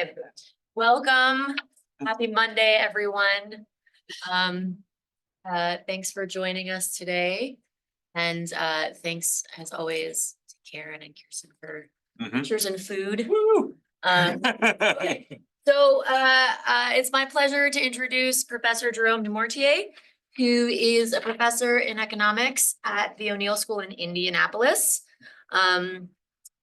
Okay, welcome. Happy Monday, everyone. Thanks for joining us today. And thanks, as always, to Karen and Kirsten for pictures and food. Okay. So it's my pleasure to introduce Professor Jerome Dumortier, who is a professor in economics at the O'Neill School in Indianapolis.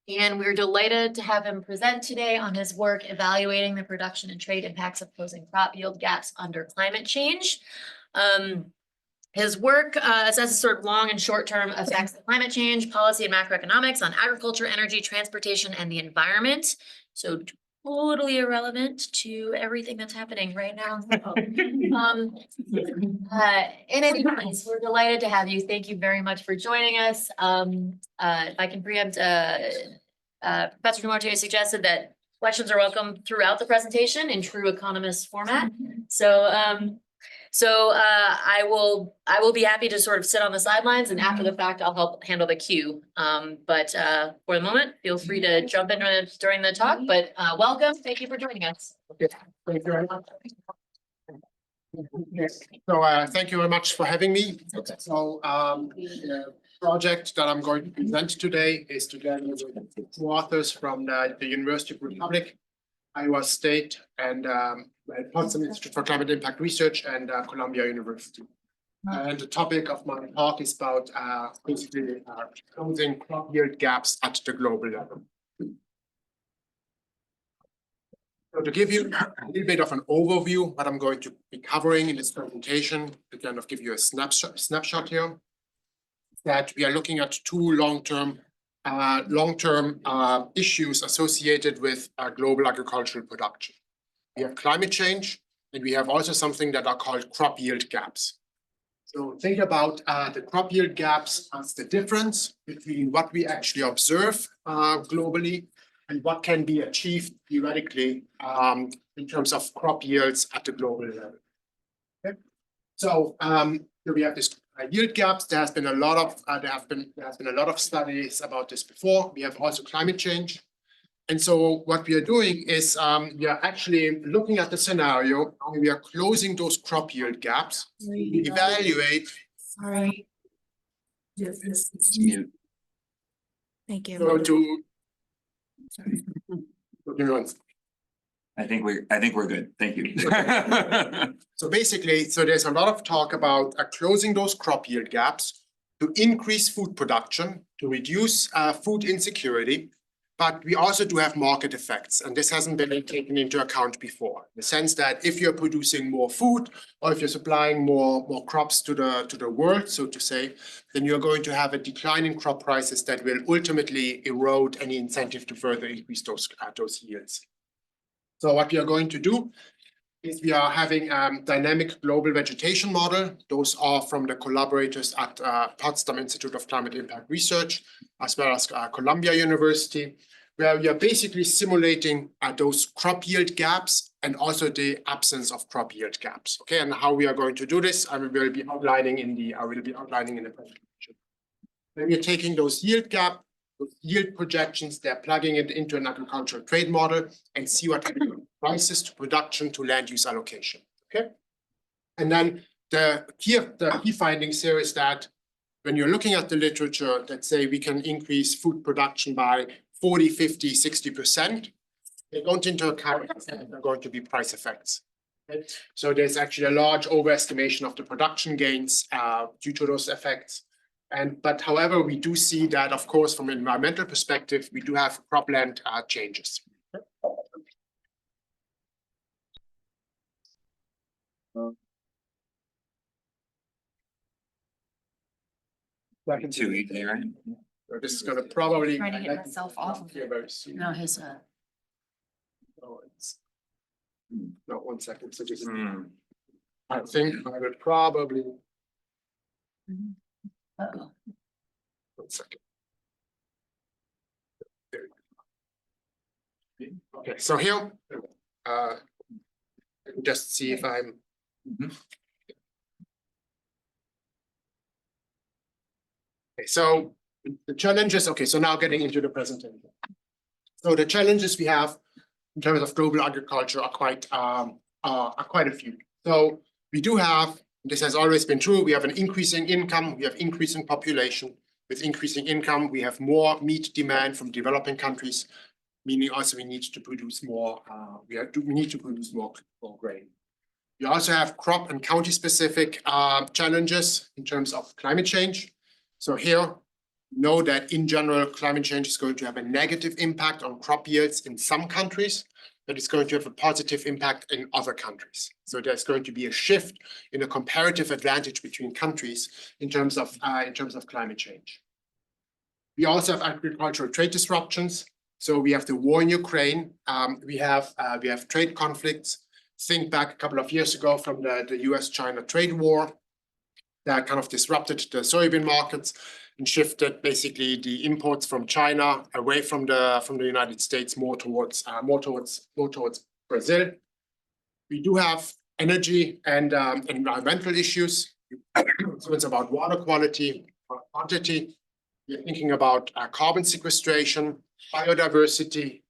And we're delighted to have him present today on his work evaluating the production and trade impacts of closing crop yield gaps under climate change. His work assesses sort of long and short-term effects of climate change, policy and macroeconomics on agriculture, energy, transportation, and the environment. So totally irrelevant to everything that's happening right now. In any case, we're delighted to have you. Thank you very much for joining us. If I can preempt, Professor Dumortier suggested that questions are welcome throughout the presentation in true economist format. So I will be happy to sort of sit on the sidelines, and after the fact, I'll help handle the queue. But for the moment, feel free to jump in during the talk, but welcome. Thank you for joining us. Okay, thank you very much. So thank you very much for having me. So the project that I'm going to present today is together with two authors from the University of Republic, Iowa State, and Potsdam Institute for Climate Impact Research, and Columbia University. And the topic of my talk is about basically closing crop yield gaps at the global level. So to give you a little bit of an overview, what I'm going to be covering in this presentation, to kind of give you a snapshot here, that we are looking at two long-term issues associated with global agricultural production. We have climate change, and we have also something that are called crop yield gaps. So think about the crop yield gaps as the difference between what we actually observe globally and what can be achieved theoretically in terms of crop yields at the global level. Okay. So here we have this yield gaps. There has been a lot of studies about this before. We have also climate change. And so what we are doing is we are actually looking at the scenario and we are closing those crop yield gaps. We evaluate. Sorry. Thank you. So I think we're good. Thank you. So basically, there's a lot of talk about closing those crop yield gaps to increase food production, to reduce food insecurity. But we also do have market effects, and this hasn't been taken into account before. In the sense that if you're producing more food, or if you're supplying more crops to the world, so to say, then you're going to have a decline in crop prices that will ultimately erode any incentive to further increase those yields. So what we are going to do is we are having a dynamic global vegetation model. Those are from the collaborators at Potsdam Institute of Climate Impact Research, as well as Columbia University, where we are basically simulating those crop yield gaps and also the absence of crop yield gaps. Okay, and how we are going to do this, I will be outlining in the presentation. Then we're taking those yield projections, they're plugging it into an agricultural trade model and see what prices to production to land use allocation. Okay, and then the key findings here is that when you're looking at the literature that say we can increase food production by 40, 50, 60%, they don't into account that there are going to be price effects. Okay? So there's actually a large overestimation of the production gains due to those effects. But however, we do see that, of course, from an environmental perspective, we do have cropland changes. Too easy, right? So this is going to probably Trying to get myself off of here very soon. No, his Oh, it's not 1 second. So just I think I will probably uh-oh. 1 second. There we go. Okay, so here just see if I'm okay. So the challenges. Okay, so now getting into the presentation. So the challenges we have in terms of global agriculture are quite a few. So we do have, this has always been true, we have an increasing income, we have increasing population. With increasing income, we have more meat demand from developing countries, meaning also we need to produce more, we need to produce more grain. We also have crop and county specific challenges in terms of climate change. So here, know that in general, climate change is going to have a negative impact on crop yields in some countries, but it's going to have a positive impact in other countries. So there's going to be a shift in a comparative advantage between countries in terms of climate change. We also have agricultural trade disruptions. So we have the war in Ukraine. We have trade conflicts. Think back a couple of years ago from the US-China trade war that kind of disrupted the soybean markets and shifted basically the imports from China away from the United States more towards Brazil. We do have energy and environmental issues. So it's about water quality, quantity. We're thinking about carbon sequestration, biodiversity,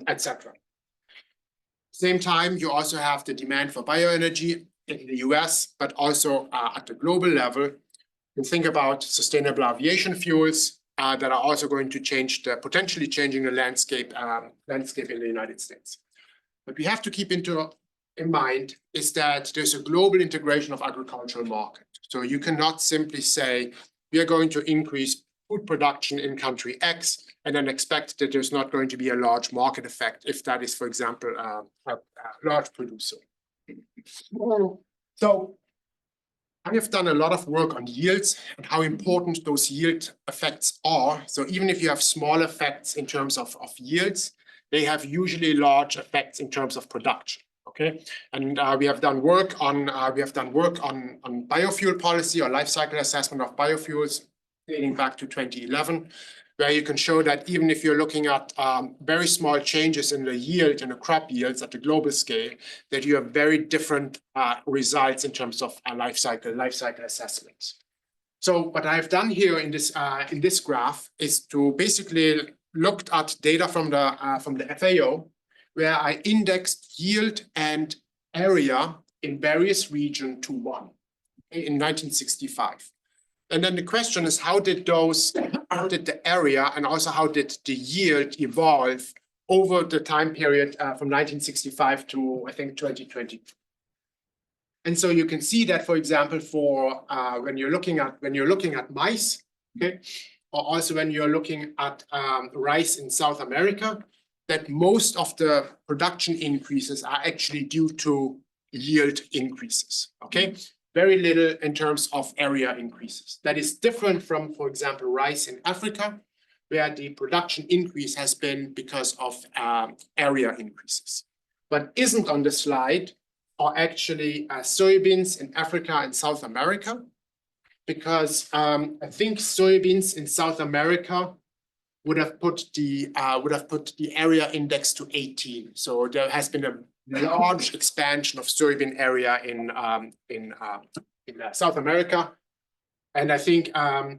etc. Same time, you also have the demand for bioenergy in the US, but also at the global level. You can think about sustainable aviation fuels that are also going to potentially changing the landscape in the United States. What we have to keep in mind is that there's a global integration of agricultural market. So you cannot simply say, we are going to increase food production in country X and then expect that there's not going to be a large market effect if that is, for example, a large producer. So I have done a lot of work on yields and how important those yield effects are. So even if you have small effects in terms of yields, they have usually large effects in terms of production. Okay, and we have done work on biofuel policy or life cycle assessment of biofuels dating back to 2011, where you can show that even if you're looking at very small changes in the yield and the crop yields at the global scale, that you have very different results in terms of life cycle assessments. So what I've done here in this graph is to basically looked at data from the FAO, where I indexed yield and area in various regions to 1 in 1965. And then the question is, how did the area and also how did the yield evolve over the time period from 1965 to, I think, 2020? And so you can see that, for example, for when you're looking at mice, okay, or also when you're looking at rice in South America, that most of the production increases are actually due to yield increases, okay? Very little in terms of area increases. That is different from, for example, rice in Africa, where the production increase has been because of area increases. What isn't on the slide are actually soybeans in Africa and South America, because I think soybeans in South America would have put the area index to 18. So there has been a large expansion of soybean area in South America, and I think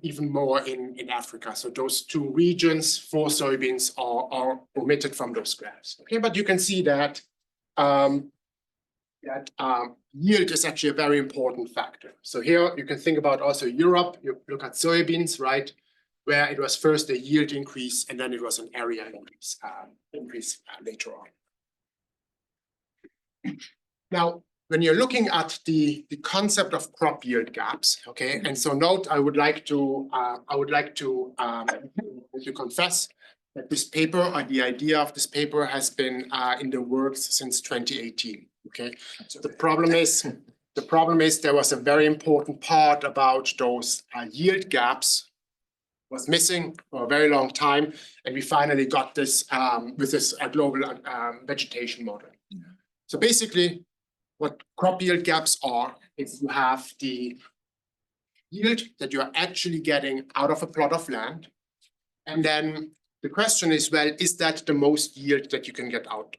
even more in Africa. So those two regions for soybeans are omitted from those graphs. Okay, but you can see that yield is actually a very important factor. So here you can think about also Europe. You look at soybeans, right, where it was first a yield increase and then it was an area increase later on. Now, when you're looking at the concept of crop yield gaps, okay, and so note, I would like to confess that this paper, or the idea of this paper, has been in the works since 2018. Okay, so the problem is there was a very important part about those yield gaps was missing for a very long time, and we finally got this with this global vegetation model. So basically, what crop yield gaps are is you have the yield that you are actually getting out of a plot of land, and then the question is, well, is that the most yield that you can get out?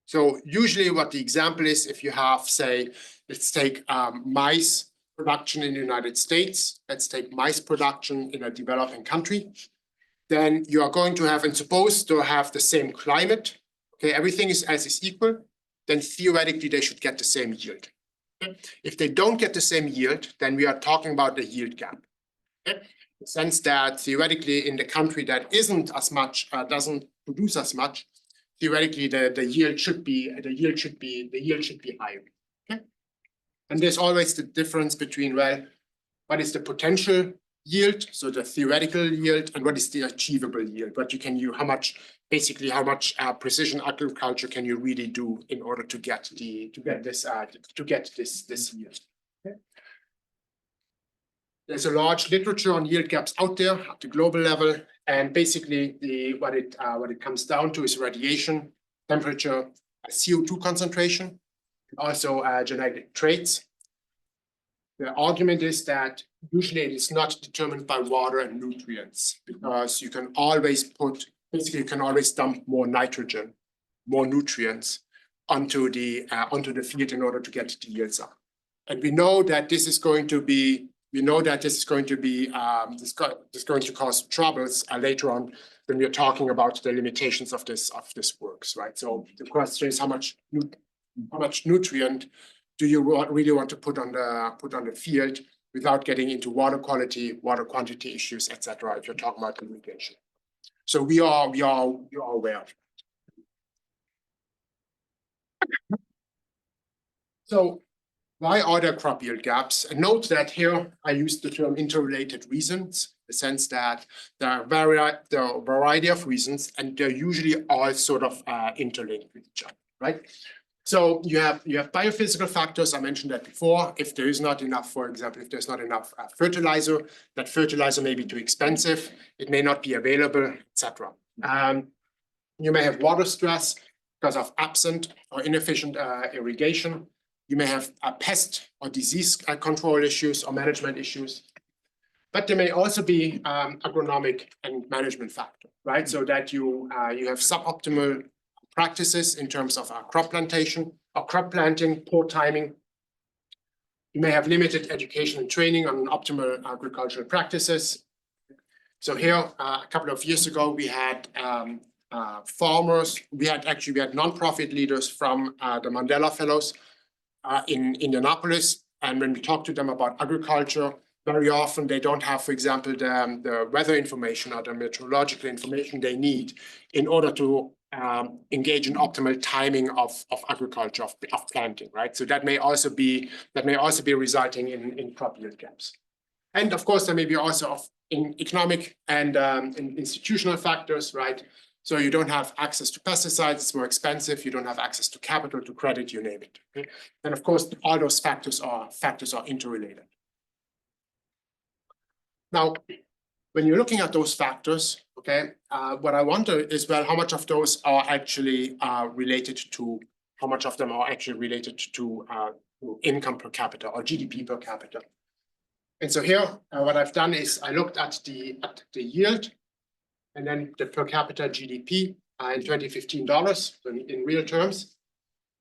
So usually what the example is, if you have, say, let's take maize production in the United States, let's take maize production in a developing country, then you are going to have, and supposed to have the same climate, okay, everything is as is equal, then theoretically they should get the same yield. Okay? If they don't get the same yield, then we are talking about the yield gap. Okay? In the sense that theoretically in the country that isn't as much, doesn't produce as much, theoretically the yield should be higher. Okay? And there's always the difference between, well, what is the potential yield, so the theoretical yield, and what is the achievable yield? What you can use, how much precision agriculture can you really do in order to get this yield? Okay. There's a large literature on yield gaps out there at the global level, and basically what it comes down to is radiation, temperature, CO2 concentration, also genetic traits. The argument is that usually it is not determined by water and nutrients, because you can always dump more nitrogen, more nutrients onto the field in order to get the yields up. And we know that this is going to cause troubles later on when we are talking about the limitations of this works, right? So the question is how much nutrient do you really want to put on the field without getting into water quality, water quantity issues, etc. if you're talking about irrigation. So we are aware of it. So why are there crop yield gaps? And note that here I use the term interrelated reasons, in the sense that there are a variety of reasons, and they're usually all sort of interlinked with each other, right? So you have biophysical factors. I mentioned that before. If there is not enough, for example, if there's not enough fertilizer, that fertilizer may be too expensive, it may not be available, etc. You may have water stress because of absent or inefficient irrigation. You may have pest or disease control issues or management issues. But there may also be agronomic and management factor, right? So that you have suboptimal practices in terms of crop plantation or crop planting, poor timing. You may have limited education and training on optimal agricultural practices. So here, a couple of years ago, we had farmers. We had nonprofit leaders from the Mandela Fellows in Indianapolis, and when we talk to them about agriculture, very often they don't have, for example, the weather information or the meteorological information they need in order to engage in optimal timing of agriculture, of planting, right? So that may also be resulting in crop yield gaps. And of course, there may be also in economic and in institutional factors, right? So you don't have access to pesticides, it's more expensive, you don't have access to capital, to credit, you name it. Okay? And of course, all those factors are interrelated. Now, when you're looking at those factors, okay, what I wonder is, well, how much of those are actually related to income per capita or GDP per capita? And so here, what I've done is I looked at the yield and then the per capita GDP in 2015 dollars, so in real terms.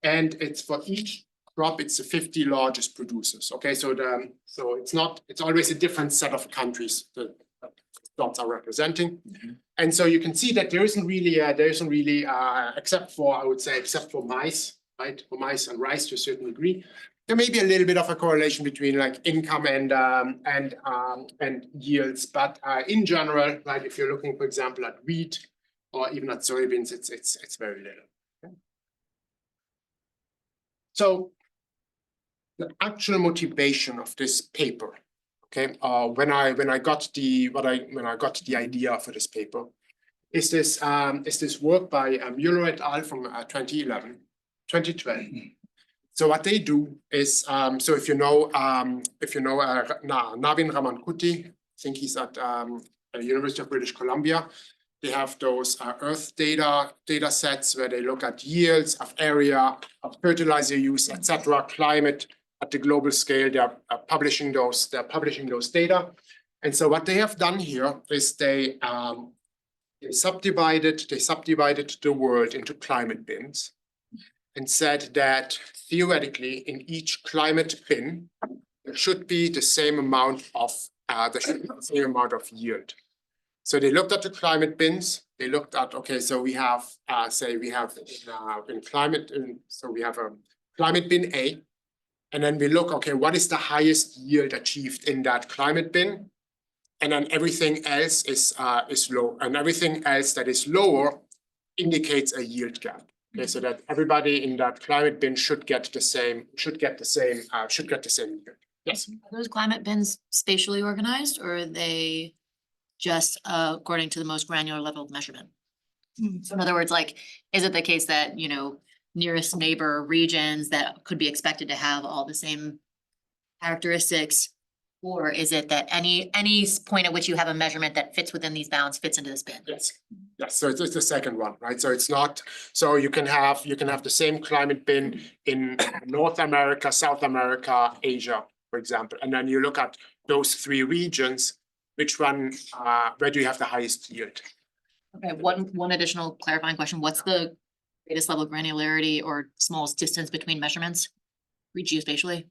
And it's for each crop, it's the 50 largest producers. Okay, so it's always a different set of countries that dots are representing. Mm-hmm. And so you can see that there isn't really except for maize, right? For maize and rice to a certain degree. There may be a little bit of a correlation between like income and yields, but in general, right, if you're looking, for example, at wheat or even at soybeans, it's very little. Okay? So the actual motivation of this paper, okay, when I got the idea for this paper, is this work by Mueller et al. From 2012. So what they do is, so if you know Navin Ramankuti, I think he's at the University of British Columbia. They have those earth data sets where they look at yields of area, of fertilizer use, etc., climate at the global scale. They are publishing those data. And so what they have done here is they subdivided the world into climate bins, and said that theoretically in each climate bin there should be the same amount of yield. So they looked at the climate bins. They looked at, okay, so we have, say we have in climate, so we have a climate bin A. And then we look, okay, what is the highest yield achieved in that climate bin? And then everything else is low, and everything else that is lower indicates a yield gap. Okay, so that everybody in that climate bin should get the same yield. Yes. Are those climate bins spatially organized, or are they just according to the most granular level of measurement? So in other words, like, is it the case that, you know, nearest neighbor regions that could be expected to have all the same characteristics? Or is it that any point at which you have a measurement that fits within these bounds fits into this bin? Yes, yes, so it's the second one, right? So it's not, so you can have the same climate bin in North America, South America, Asia, for example, and then you look at those three regions, which one, where do you have the highest yield? Okay, one additional clarifying question. What's the greatest level of granularity or smallest distance between measurements? Geospatially?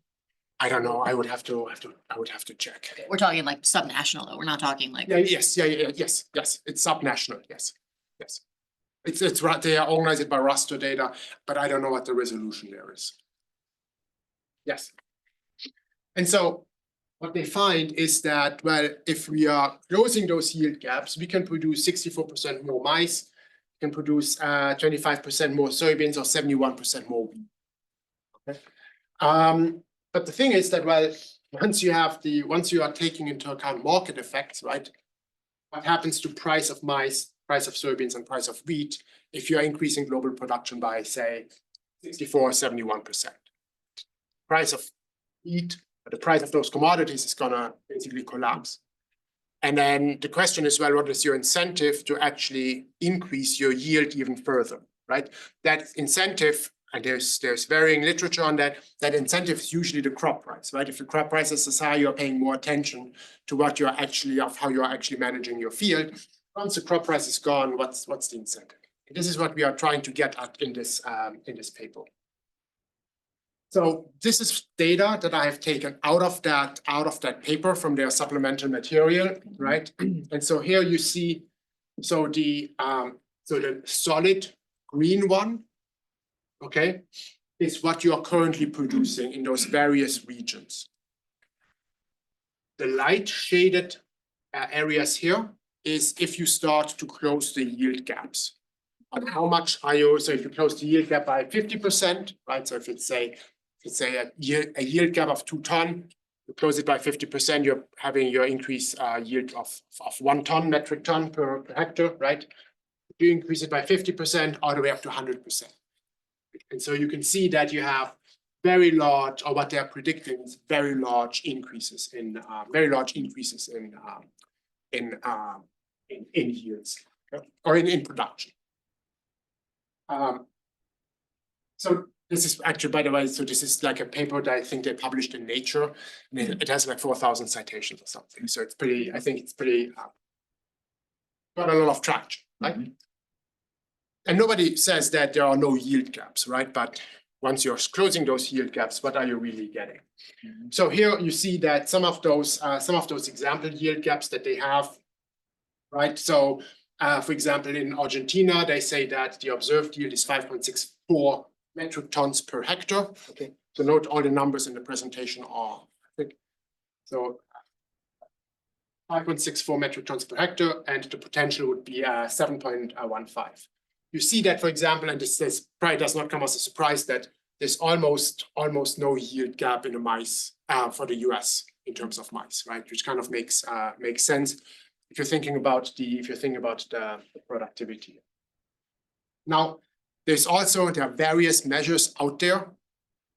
I don't know, I would have to check. We're talking like subnational though. We're not talking like. Yeah, yes, it's subnational, yes. It's right, they are organized by raster data, but I don't know what the resolution there is. Yes. And so what they find is that, well, if we are closing those yield gaps, we can produce 64% more mice, can produce 25% more soybeans or 71% more wheat. Okay. But the thing is that, well, once you are taking into account market effects, right? What happens to price of mice, price of soybeans, and price of wheat if you are increasing global production by, say, 64 or 71%? Price of wheat, the price of those commodities is gonna basically collapse. And then the question is, well, what is your incentive to actually increase your yield even further, right? That incentive, and there's varying literature on that, that incentive is usually the crop price, right? If the crop price is high, you're paying more attention to what you're actually, of how you're actually managing your field. Once the crop price is gone, what's the incentive? And this is what we are trying to get at in this paper. So this is data that I have taken out of that paper from their supplemental material, right? And so here you see, so the solid green one, okay, is what you are currently producing in those various regions. The light shaded areas here is if you start to close the yield gaps. And how much are you, so if you close the yield gap by 50%, right? So if it's say a yield gap of 2 tons, you close it by 50%, you're having your increase yield of 1 ton, metric ton per hectare, right? If you increase it by 50%, all the way up to 100%. And so you can see that you have very large, or what they are predicting is very large increases in yields, or in production. So this is actually, by the way, so this is like a paper that I think they published in Nature, and it has like 4,000 citations or something. So it's pretty, I think it's pretty, got a lot of traction, right? Mm-hmm. And nobody says that there are no yield gaps, right? But once you're closing those yield gaps, what are you really getting? Mm-hmm. So here you see that some of those example yield gaps that they have, right? So for example, in Argentina, they say that the observed yield is 5.64 metric tons per hectare. Okay, so note all the numbers in the presentation are, I think, so 5.64 metric tons per hectare, and the potential would be 7.15. You see that, for example, and this probably does not come as a surprise, that there's almost no yield gap in the mice for the US in terms of mice, right? Which kind of makes sense if you're thinking about the productivity. Now, there are various measures out there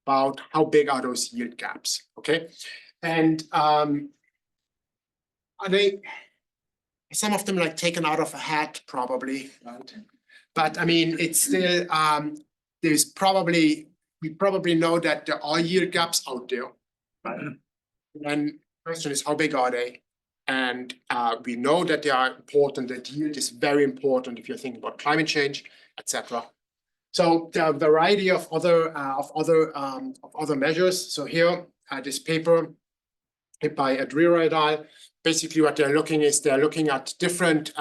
about how big are those yield gaps, okay? And are they, some of them like taken out of a hat, probably, right? But I mean, it's still, we probably know that there are yield gaps out there. Right? And the question is, how big are they? And we know that they are important, that yield is very important if you're thinking about climate change, etc. So there are a variety of other measures. So here, this paper by Adrira et al. basically what they're looking at different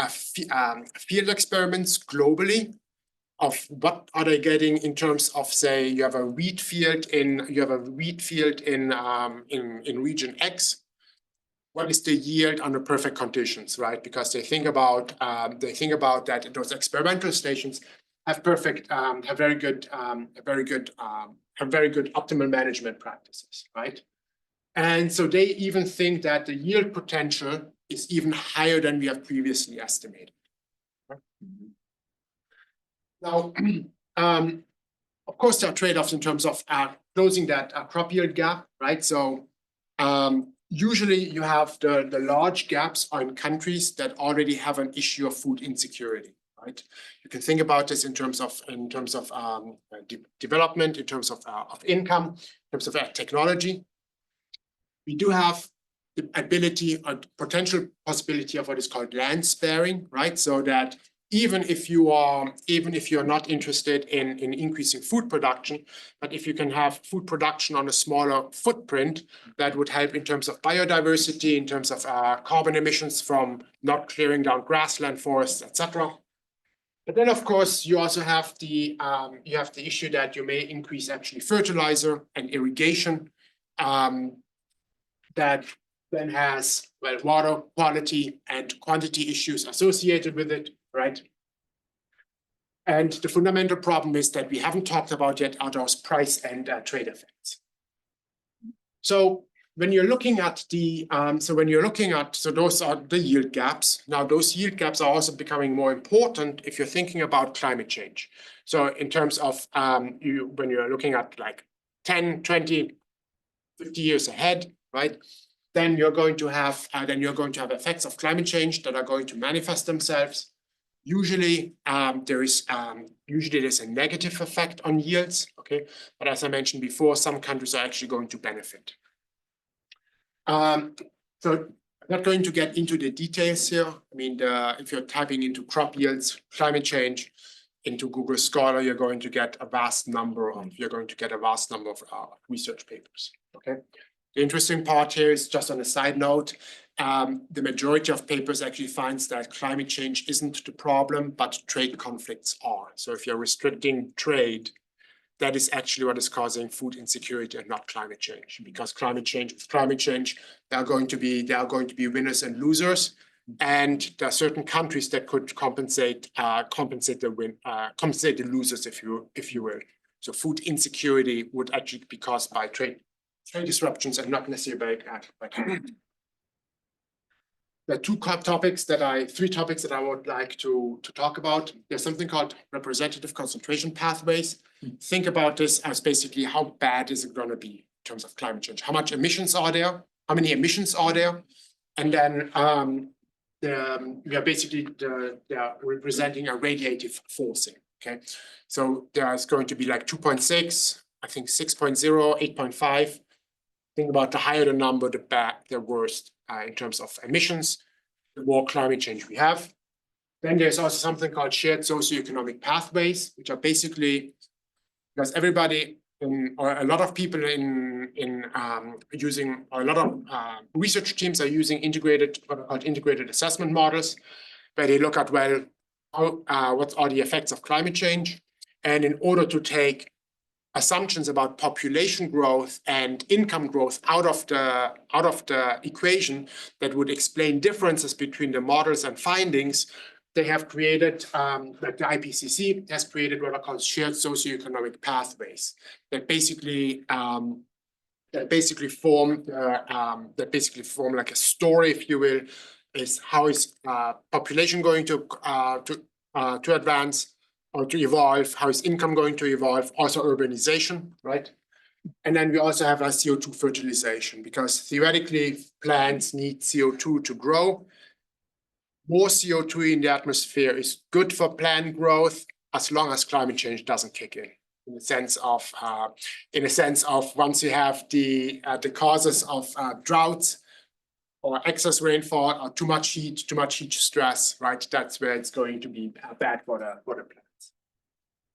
field experiments globally of what are they getting in terms of, say, you have a wheat field in region X. What is the yield under perfect conditions, right? Because they think about that those experimental stations have very good optimal management practices, right? And so they even think that the yield potential is even higher than we have previously estimated. Now, of course, there are trade-offs in terms of closing that crop yield gap, right? So usually you have the large gaps are in countries that already have an issue of food insecurity, right? You can think about this in terms of development, in terms of income, in terms of technology. We do have the ability or potential possibility of what is called land sparing, right? So that even if you're not interested in increasing food production, but if you can have food production on a smaller footprint, that would help in terms of biodiversity, in terms of carbon emissions from not clearing down grassland, forests, etc. But then, of course, you also have the issue that you may increase actually fertilizer and irrigation. That then has, well, water quality and quantity issues associated with it, right? And the fundamental problem is that we haven't talked about yet are those price and trade effects. So when you're looking at those are the yield gaps. Now those yield gaps are also becoming more important if you're thinking about climate change. So in terms of when you're looking at like 10, 20, 50 years ahead, right? Then you're going to have effects of climate change that are going to manifest themselves. Usually, there's a negative effect on yields. Okay, but as I mentioned before, some countries are actually going to benefit. So I'm not going to get into the details here. I mean, if you're typing into crop yields, climate change into Google Scholar, you're going to get a vast number of research papers. Okay. The interesting part here is, just on a side note, the majority of papers actually finds that climate change isn't the problem, but trade conflicts are. So if you're restricting trade, that is actually what is causing food insecurity and not climate change. Because climate change, there are going to be winners and losers, and there are certain countries that could compensate the losers, if you will. So food insecurity would actually be caused by trade disruptions and not necessarily by climate. There are three topics that I would like to talk about. There's something called representative concentration pathways. Think about this as basically how bad is it going to be in terms of climate change? How much emissions are there? How many emissions are there? And then we are basically they are representing a radiative forcing. Okay, so there's going to be like 2.6, I think 6.0, 8.5. Think about the higher the number, the worse in terms of emissions, the more climate change we have. Then there's also something called shared socioeconomic pathways, which are basically, because everybody or a lot of people using, or a lot of research teams are using what are called integrated assessment models, where they look at, well, what are the effects of climate change, and in order to take assumptions about population growth and income growth out of the equation that would explain differences between the models and findings, they have created, like the IPCC has created what are called shared socioeconomic pathways that basically form like a story, if you will, is how is population going to advance or to evolve, how is income going to evolve, also urbanization, right? And then we also have our CO2 fertilization, because theoretically plants need CO2 to grow. More CO2 in the atmosphere is good for plant growth as long as climate change doesn't kick in. In the sense of once you have the causes of droughts or excess rainfall or too much heat stress, right? That's where it's going to be bad for the plants.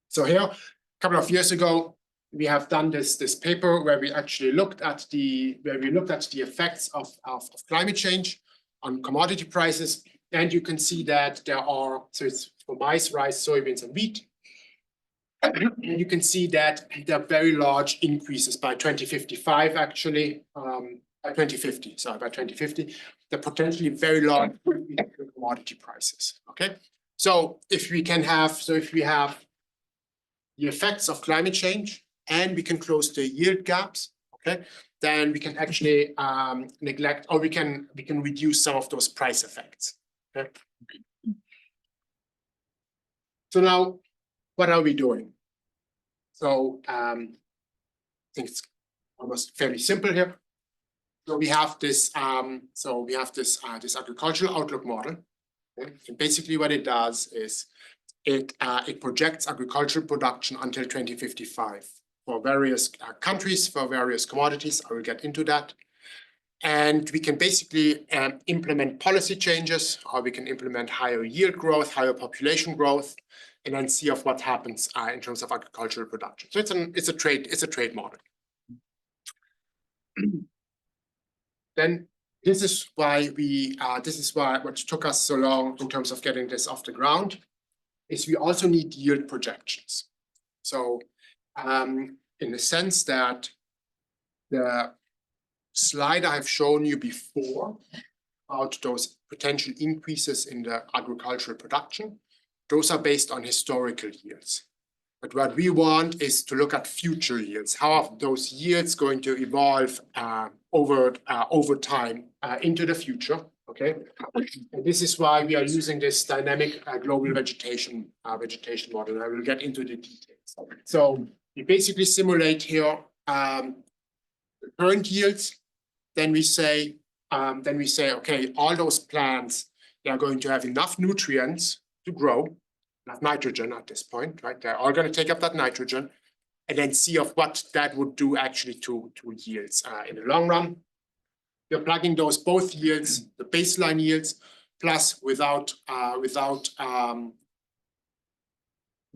So here, a couple of years ago, we have done this paper where we actually looked at the effects of climate change on commodity prices. And you can see that there are, so it's for maize, rice, soybeans, and wheat. And you can see that there are very large increases by 2055, actually, by 2050, sorry, by 2050, they're potentially very large commodity prices, okay? So if we have the effects of climate change and we can close the yield gaps, okay, then we can actually neglect, or we can reduce some of those price effects, okay? So now, what are we doing? So I think it's almost fairly simple here. So we have this this agricultural outlook model. Okay? And basically what it does is it projects agricultural production until 2055 for various countries, for various commodities. I will get into that. And we can basically implement policy changes, or we can implement higher yield growth, higher population growth, and then see of what happens in terms of agricultural production. So it's a trade model. Then this is why what took us so long in terms of getting this off the ground is we also need yield projections. So in the sense that the slide I've shown you before about those potential increases in the agricultural production, those are based on historical yields. But what we want is to look at future yields. How are those yields going to evolve over time into the future? Okay, and this is why we are using this dynamic global vegetation model. I will get into the details. So we basically simulate here the current yields. Then we say, okay, all those plants, they are going to have enough nutrients to grow, enough nitrogen at this point, right? They're all going to take up that nitrogen, and then see of what that would do actually to yields in the long run. We're plugging those both yields, the baseline yields, plus without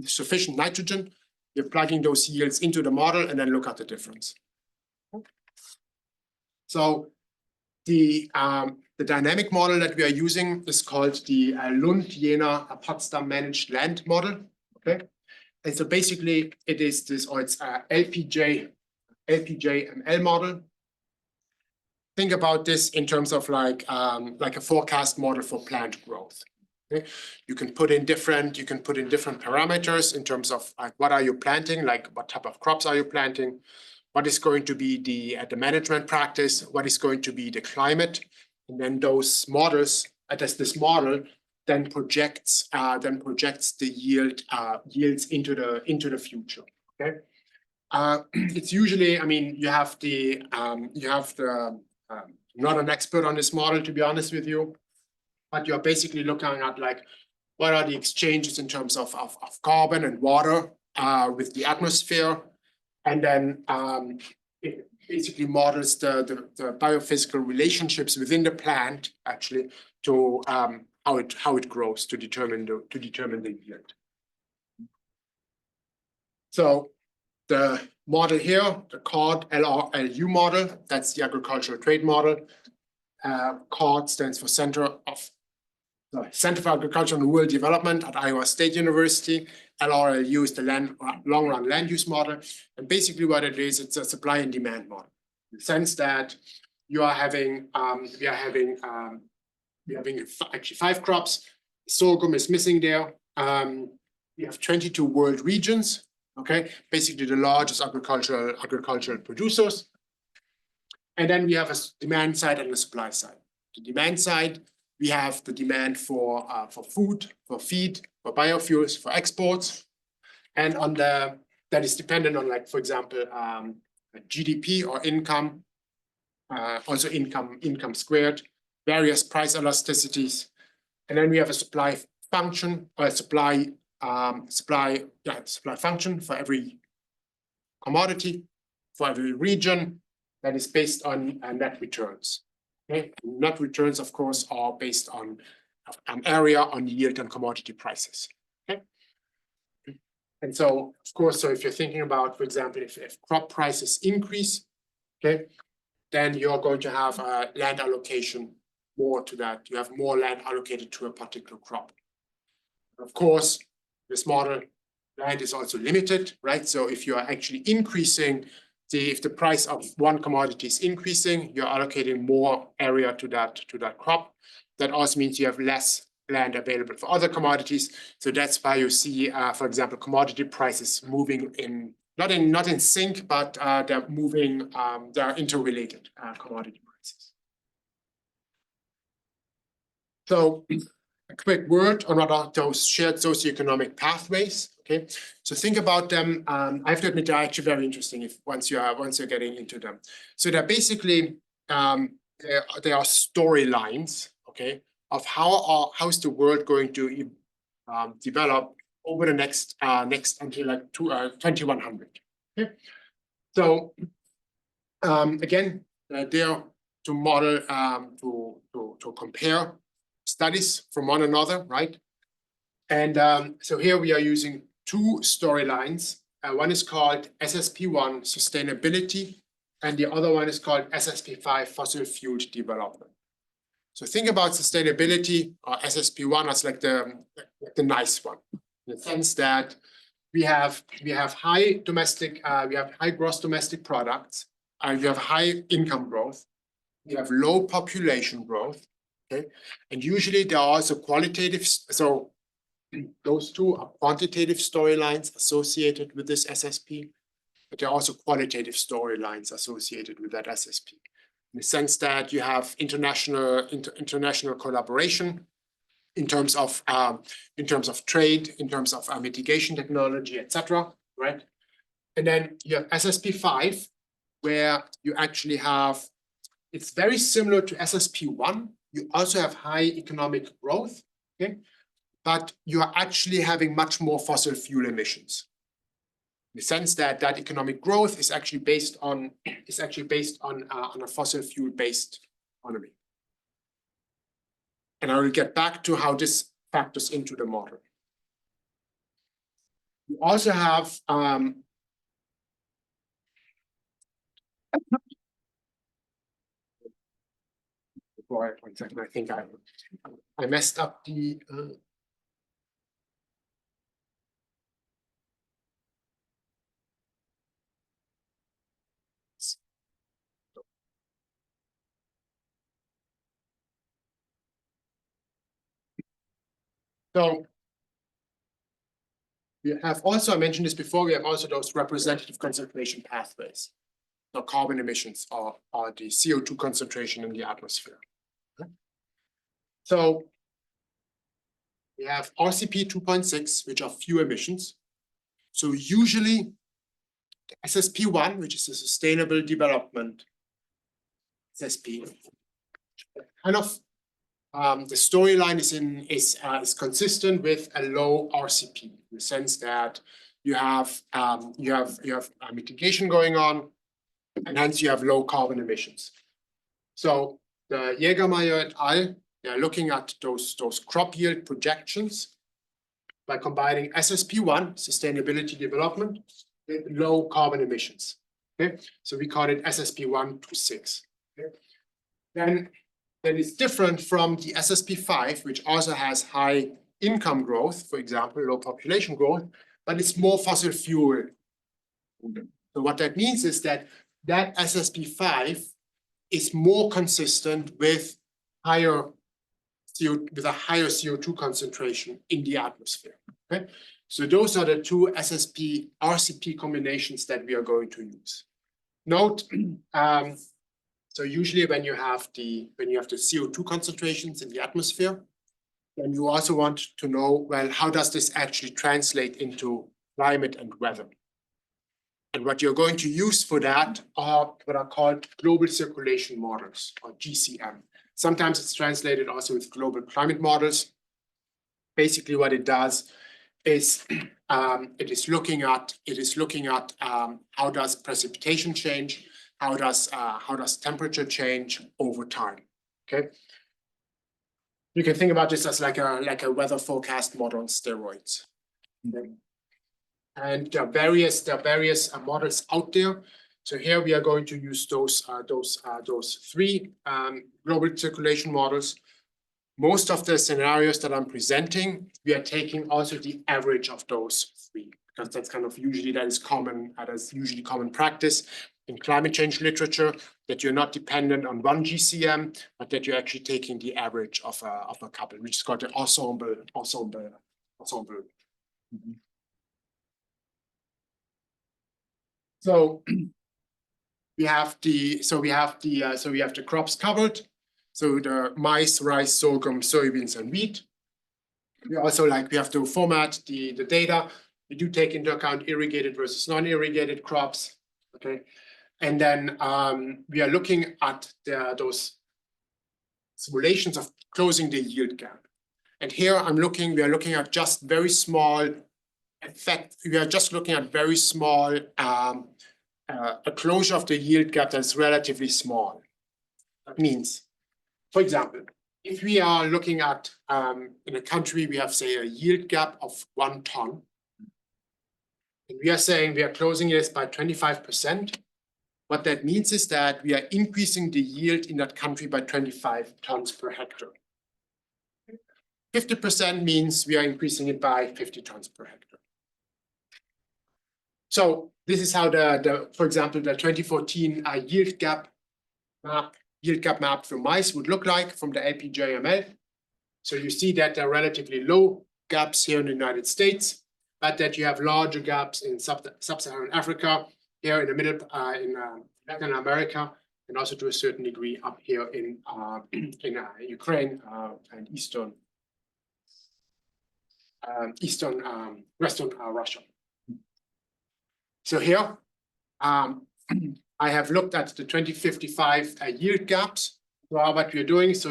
sufficient nitrogen. We're plugging those yields into the model and then look at the difference. So the dynamic model that we are using is called the Lund, Jena, Potsdam managed land model. Okay, and so basically it is this, or it's LPJML model. Think about this in terms of like a forecast model for plant growth. Okay, you can put in different parameters in terms of like what are you planting, like what type of crops are you planting, what is going to be the management practice, what is going to be the climate, and then those models, this model then projects the yields into the future. Okay, it's usually, I mean, you have the I'm not an expert on this model, to be honest with you, but you're basically looking at like what are the exchanges in terms of carbon and water with the atmosphere. And then it basically models the biophysical relationships within the plant actually to how it grows to determine the yield. So the model here, the CORD LRLU model, that's the agricultural trade model. CORD stands for Center for Agriculture and Rural Development at Iowa State University. LRLU is the long-run land use model. And basically what it is, it's a supply and demand model. In the sense that you are having, we're having actually 5 crops. Sorghum is missing there. We have 22 world regions. Okay, basically the largest agricultural producers. And then we have a demand side and a supply side. The demand side, we have the demand for food, for feed, for biofuels, for exports, and on that is dependent on, like, for example, GDP or income, also income squared, various price elasticities, and then we have a supply function or a supply function for every commodity, for every region that is based on net returns. Okay, net returns, of course, are based on area, on yield, and commodity prices. Okay, and so, of course, so if you're thinking about, for example, if crop prices increase, okay, then you're going to have a land allocation more to that. You have more land allocated to a particular crop. Of course, this model, land is also limited, right? So if you are actually increasing if the price of one commodity is increasing, you're allocating more area to that crop. That also means you have less land available for other commodities. So that's why you see, for example, commodity prices moving in not in sync, but they're moving. They're interrelated commodity prices. So a quick word on what are those shared socioeconomic pathways. Okay, so think about them. I have to admit, they're actually very interesting. Once you're getting into them, so they're basically they are storylines. Okay, of how's the world going to develop over the next until like 2100. Okay, so again, they're to model to compare studies from one another, right? And so here we are using two storylines. One is called SSP1 sustainability, and the other one is called SSP5 fossil fuel development. So think about sustainability or SSP1 as like the nice one, in the sense that we have high domestic, we have high gross domestic products, and we have high income growth, we have low population growth, okay, and usually there are also qualitative. So those two are quantitative storylines associated with this SSP, but there are also qualitative storylines associated with that SSP. In the sense that you have international collaboration in terms of trade, in terms of mitigation technology, etc. Right? And then you have SSP5, where you actually have, it's very similar to SSP1. You also have high economic growth, okay? But you are actually having much more fossil fuel emissions. In the sense that economic growth is actually based on a fossil fuel based economy. And I will get back to how this factors into the model. You also have one second, I think I messed up the So we have also, I mentioned this before, we have also those representative concentration pathways, so carbon emissions or the CO2 concentration in the atmosphere. Okay. So we have RCP 2.6, which are few emissions. So usually the SSP1, which is a sustainable development SSP, kind of the storyline is consistent with a low RCP, in the sense that you have mitigation going on, and hence you have low carbon emissions. So the Jägermeier et al. They are looking at those crop yield projections by combining SSP1, sustainability development, with low carbon emissions. Okay, so we call it SSP1 to 6. Okay, then it's different from the SSP5, which also has high income growth, for example, low population growth, but it's more fossil fuel. So what that means is that SSP5 is more consistent with a higher CO2 concentration in the atmosphere. Okay, so those are the two SSP RCP combinations that we are going to use. Note. So usually when you have the CO2 concentrations in the atmosphere, then you also want to know, well, how does this actually translate into climate and weather? And what you're going to use for that are what are called global circulation models, or GCM. Sometimes it's translated also with global climate models. Basically what it does is it is looking at how does precipitation change, how does temperature change over time? Okay, you can think about this as like a weather forecast model on steroids. And there are various models out there. So here we are going to use those three global circulation models. Most of the scenarios that I'm presenting, we are taking also the average of those three, because that's kind of usually common practice in climate change literature, that you're not dependent on one GCM, but that you're actually taking the average of a couple, which is called the ensemble. So we have the crops covered. So the maize, rice, sorghum, soybeans, and wheat. We also we have to format the data. We do take into account irrigated versus non-irrigated crops. Okay. And then we are looking at those simulations of closing the yield gap. And here we are looking at just very small effect. We are just looking at very small a closure of the yield gap that's relatively small. That means, for example, if we are looking at in a country, we have, say, a yield gap of 1 ton. And we are saying we are closing this by 25%. What that means is that we are increasing the yield in that country by 25 tons per hectare. 50% means we are increasing it by 50 tons per hectare. So this is how for example, the 2014 yield gap map for maize would look like from the LPJML. So you see that there are relatively low gaps here in the United States, but that you have larger gaps in sub-Saharan Africa, here in the middle, in Latin America, and also to a certain degree up here in Ukraine and Western Russia. So here, I have looked at the 2055 yield gaps. So what we're doing, so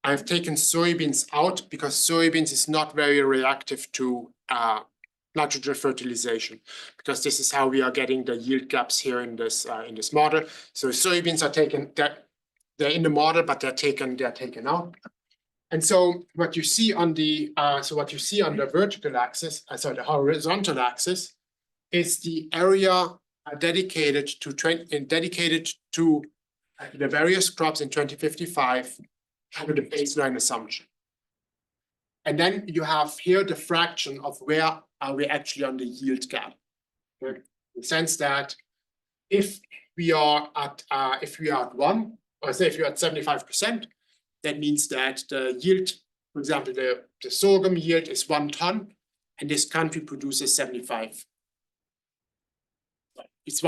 I've taken soybeans out because soybeans is not very reactive to nitrogen fertilization, because this is how we are getting the yield gaps here in this model. So soybeans are taken, they're in the model, but they're taken out. And so what you see on the vertical axis, the horizontal axis, is the area dedicated to the various crops in 2055 under the baseline assumption. And then you have here the fraction of where are we actually on the yield gap. Okay? In the sense that if we are at 1, or say if you're at 75%, that means that the yield, for example, the sorghum yield is 1 ton, and this country produces 75. It's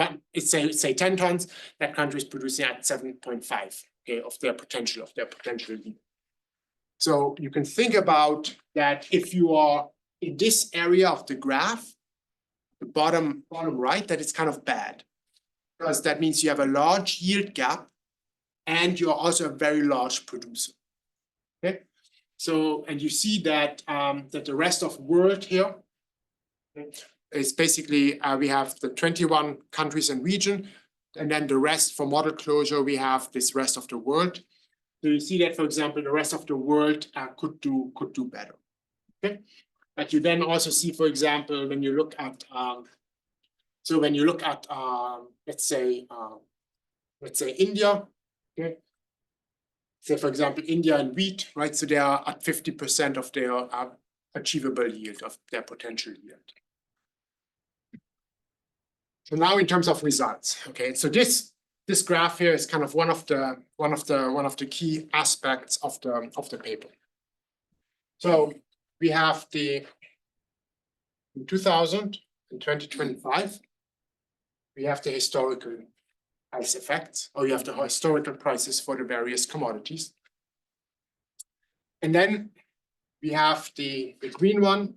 say 10 tons, that country is producing at 7.5, okay, of their potential yield. So you can think about that if you are in this area of the graph, the bottom right, that it's kind of bad, because that means you have a large yield gap and you're also a very large producer. Okay, so and you see that that the rest of the world here, okay, is basically we have the 21 countries and region, and then the rest for model closure we have this rest of the world. So you see that, for example, the rest of the world could do better. Okay, but you then also see, for example, when you look at let's say India, okay. Say, for example, India and wheat, right? So they are at 50% of their achievable yield, of their potential yield. So now in terms of results, okay. So this graph here is kind of one of the key aspects of the paper. So we have in 2000 and 2025, we have the historical price effects, or you have the historical prices for the various commodities. And then we have the green one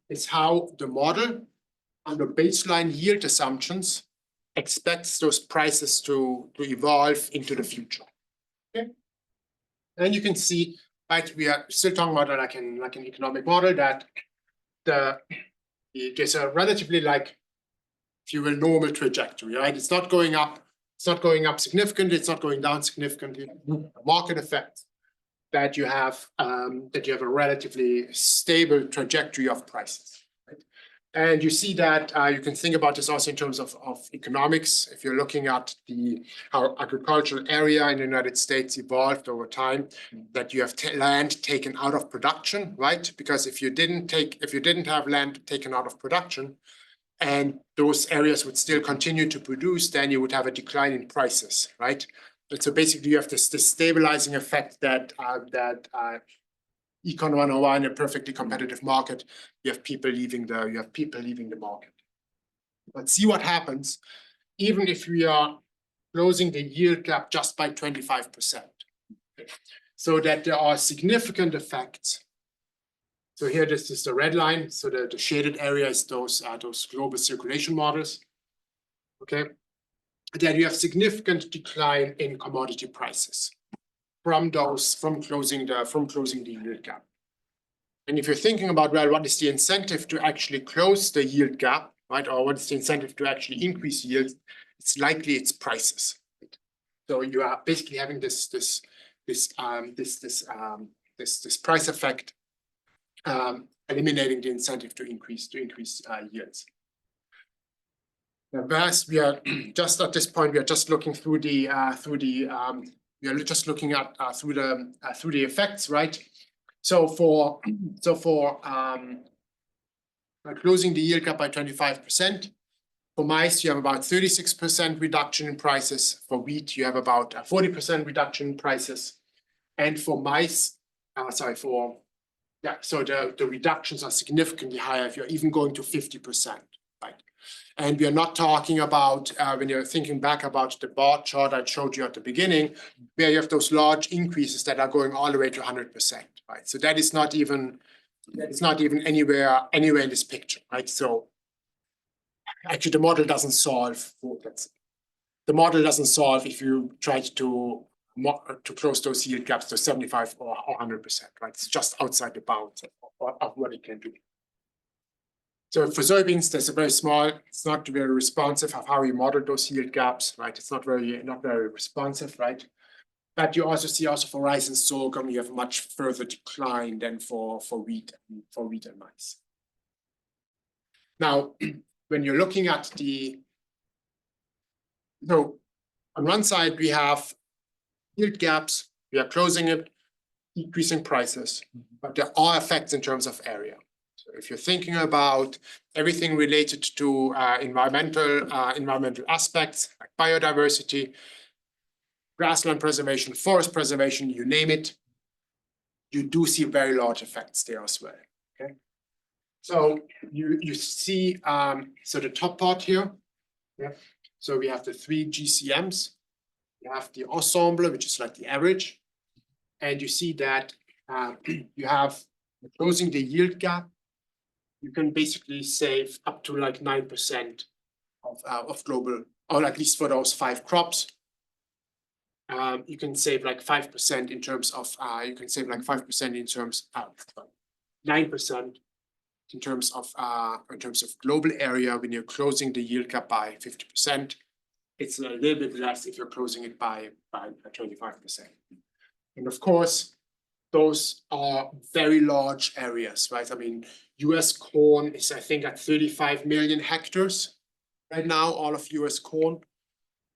is how the model under baseline yield assumptions expects those prices to evolve into the future. Okay. And you can see, right, we are still talking about like an economic model, that there's a relatively, like, if you will, normal trajectory, right? It's not going up. It's not going up significantly. It's not going down significantly. A market effect that you have a relatively stable trajectory of prices. Right? And you see that you can think about this also in terms of economics. If you're looking at how agricultural area in the United States evolved over time, that you have land taken out of production, right? Because if you didn't have land taken out of production, and those areas would still continue to produce, then you would have a decline in prices, right? And so basically, you have this stabilizing effect that Econ 101 in a perfectly competitive market, you have people leaving the market. But see what happens, even if we are closing the yield gap just by 25%. So that there are significant effects. So here, this is the red line. So the shaded area is those global circulation models. Okay. Then you have significant decline in commodity prices from closing the yield gap. And if you're thinking about, well, what is the incentive to actually close the yield gap, right? Or what is the incentive to actually increase yields? It's likely it's prices. Right? So you are basically having this price effect, eliminating the incentive to increase yields. Whereas we are just at this point, we are just looking through the effects, right? So for closing the yield gap by 25%, for maize you have about 36% reduction in prices. For wheat you have about a 40% reduction in prices, and for so the reductions are significantly higher if you're even going to 50%, right? And we are not talking about, when you're thinking back about the bar chart I showed you at the beginning, where you have those large increases that are going all the way to 100%, right? So that is not even anywhere in this picture, right? So actually the model doesn't solve if you tried to close those yield gaps to 75 or 100%, right? It's just outside the bounds of what it can do. So for soybeans, there's a very small, it's not very responsive of how we model those yield gaps, right? It's not very responsive, right? But you also see for rice and sorghum, you have a much further decline than for wheat and maize. Now, when you're looking at so on one side we have yield gaps, we are closing it, decreasing prices, but there are effects in terms of area. So if you're thinking about everything related to environmental aspects like biodiversity, grassland preservation, forest preservation, you name it, you do see very large effects there as well. Okay, so you see so the top part here, yeah. So we have the 3 GCMs. You have the ensemble, which is like the average, and you see that you have closing the yield gap. You can basically save up to like 9% of global, or at least for those 5 crops. You can save like 5% in terms of 9% in terms of global area when you're closing the yield gap by 50%. It's a little bit less if you're closing it by 25%. And of course, those are very large areas, right? I mean, US corn is, I think, at 35 million hectares right now, all of US corn.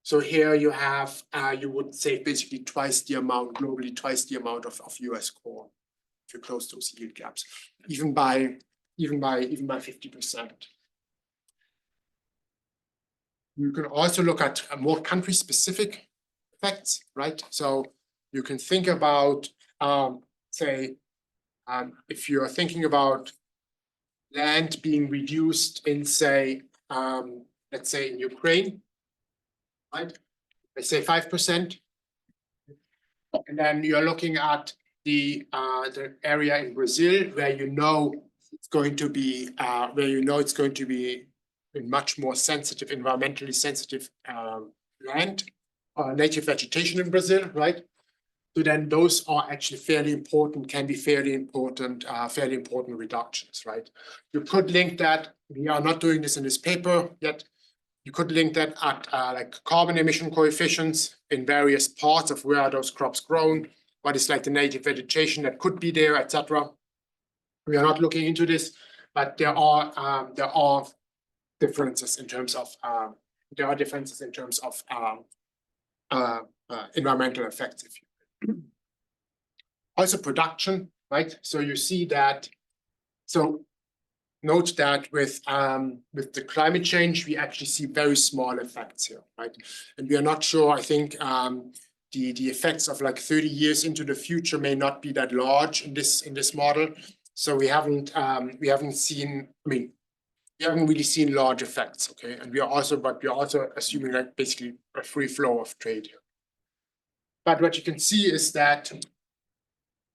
So here you have, you would save basically globally twice the amount of US corn if you close those yield gaps, even by 50%. You can also look at more country-specific effects, right? So you can think about, if you're thinking about land being reduced in, let's say in Ukraine, right? Let's say 5%. And then you're looking at the area in Brazil where it's going to be in much more sensitive, environmentally sensitive land, native vegetation in Brazil, right? So then those are actually can be fairly important reductions, right? You could link that, we are not doing this in this paper yet, you could link that at like carbon emission coefficients in various parts of where are those crops grown, what is like the native vegetation that could be there, etc. We are not looking into this, but there are differences in terms of environmental effects. If you also production, right? So you see that. So note that with the climate change, we actually see very small effects here, right? And we are not sure. I think the effects of like 30 years into the future may not be that large in this model. So we haven't seen. I mean, we haven't really seen large effects. Okay, and we are also assuming like basically a free flow of trade here. But what you can see is that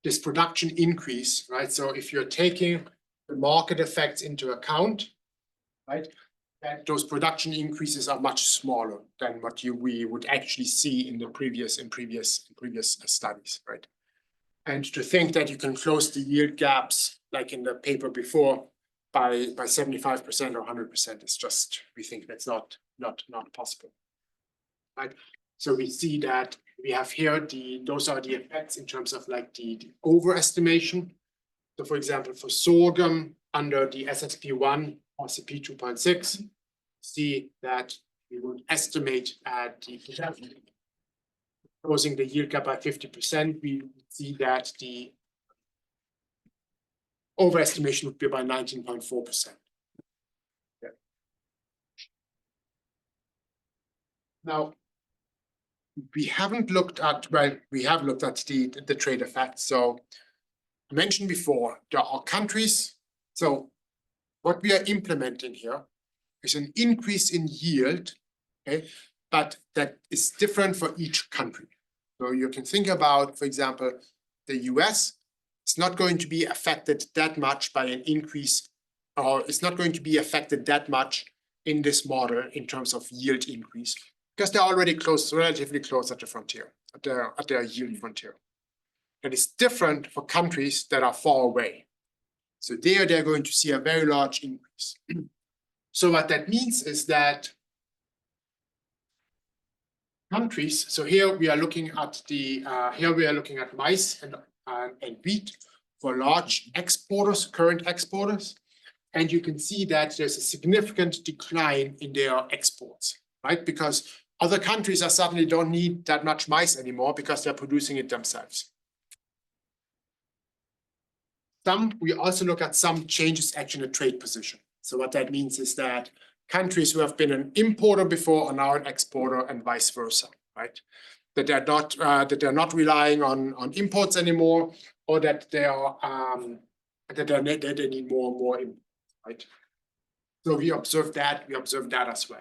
this production increase, right? So if you're taking the market effects into account, right, that those production increases are much smaller than what we would actually see in the previous studies, right? And to think that you can close the yield gaps like in the paper before by 75% or 100% is just, we think that's not possible, right? So we see that we have here those are the effects in terms of like the overestimation. So for example, for sorghum under the SSP1 or CP 2.6, see that we would estimate closing the yield gap by 50%. We see that the overestimation would be by 19.4%. Yeah. Now, we haven't looked at, well, we have looked at the trade effects. So I mentioned before, there are countries. So what we are implementing here is an increase in yield, okay, but that is different for each country. So you can think about, for example, the US. It's not going to be affected that much by an increase, or it's not going to be affected that much in this model in terms of yield increase, because they're already close, relatively close at the frontier, at their yield frontier. And it's different for countries that are far away. So they're going to see a very large increase. So what that means is that countries, so here we are looking at mice and wheat for large exporters, current exporters. And you can see that there's a significant decline in their exports, right? Because other countries are suddenly don't need that much mice anymore because they're producing it themselves. We also look at some changes actually in the trade position. So what that means is that countries who have been an importer before are now an exporter and vice versa, right? That they're not relying on imports anymore, or that they need more and more imports, right? So we observe that as well.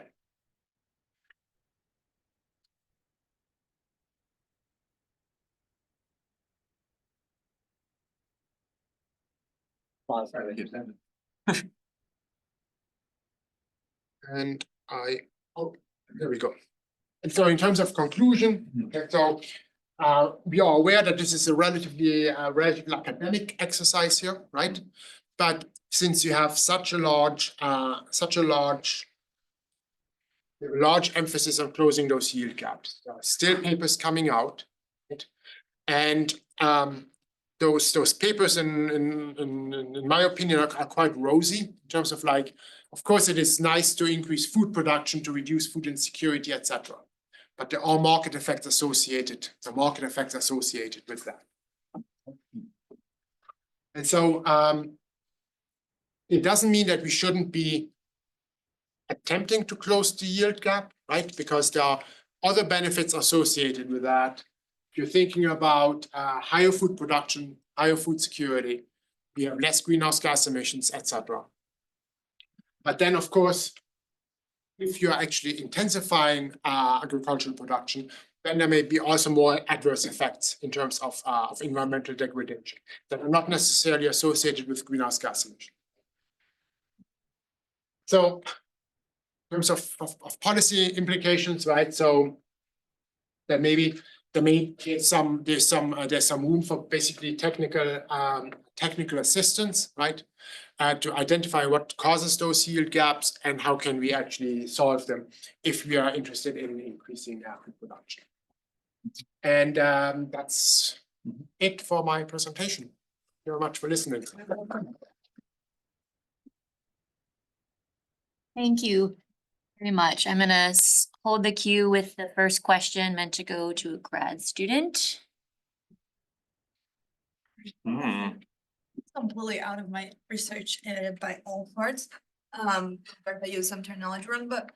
And there we go. And so in terms of conclusion, okay, so we are aware that this is a relatively academic exercise here, right? But since you have such a large emphasis on closing those yield gaps, there are still papers coming out, right? And those papers, in my opinion, are quite rosy in terms of like, of course, it is nice to increase food production to reduce food insecurity, etc. But there are market effects associated. The market effects associated with that. And so it doesn't mean that we shouldn't be attempting to close the yield gap, right? Because there are other benefits associated with that. If you're thinking about higher food production, higher food security, we have less greenhouse gas emissions, etc. But then, of course, if you're actually intensifying agricultural production, then there may be also more adverse effects in terms of environmental degradation that are not necessarily associated with greenhouse gas emissions. So in terms of policy implications, right? So there may be there's some room for basically technical assistance, right? To identify what causes those yield gaps and how can we actually solve them if we are interested in increasing food production. And that's it for my presentation. Thank you very much for listening. Thank you very much. I'm gonna hold the queue with the first question meant to go to a grad student. Completely out of my research by all parts. If I use some terminology wrong, but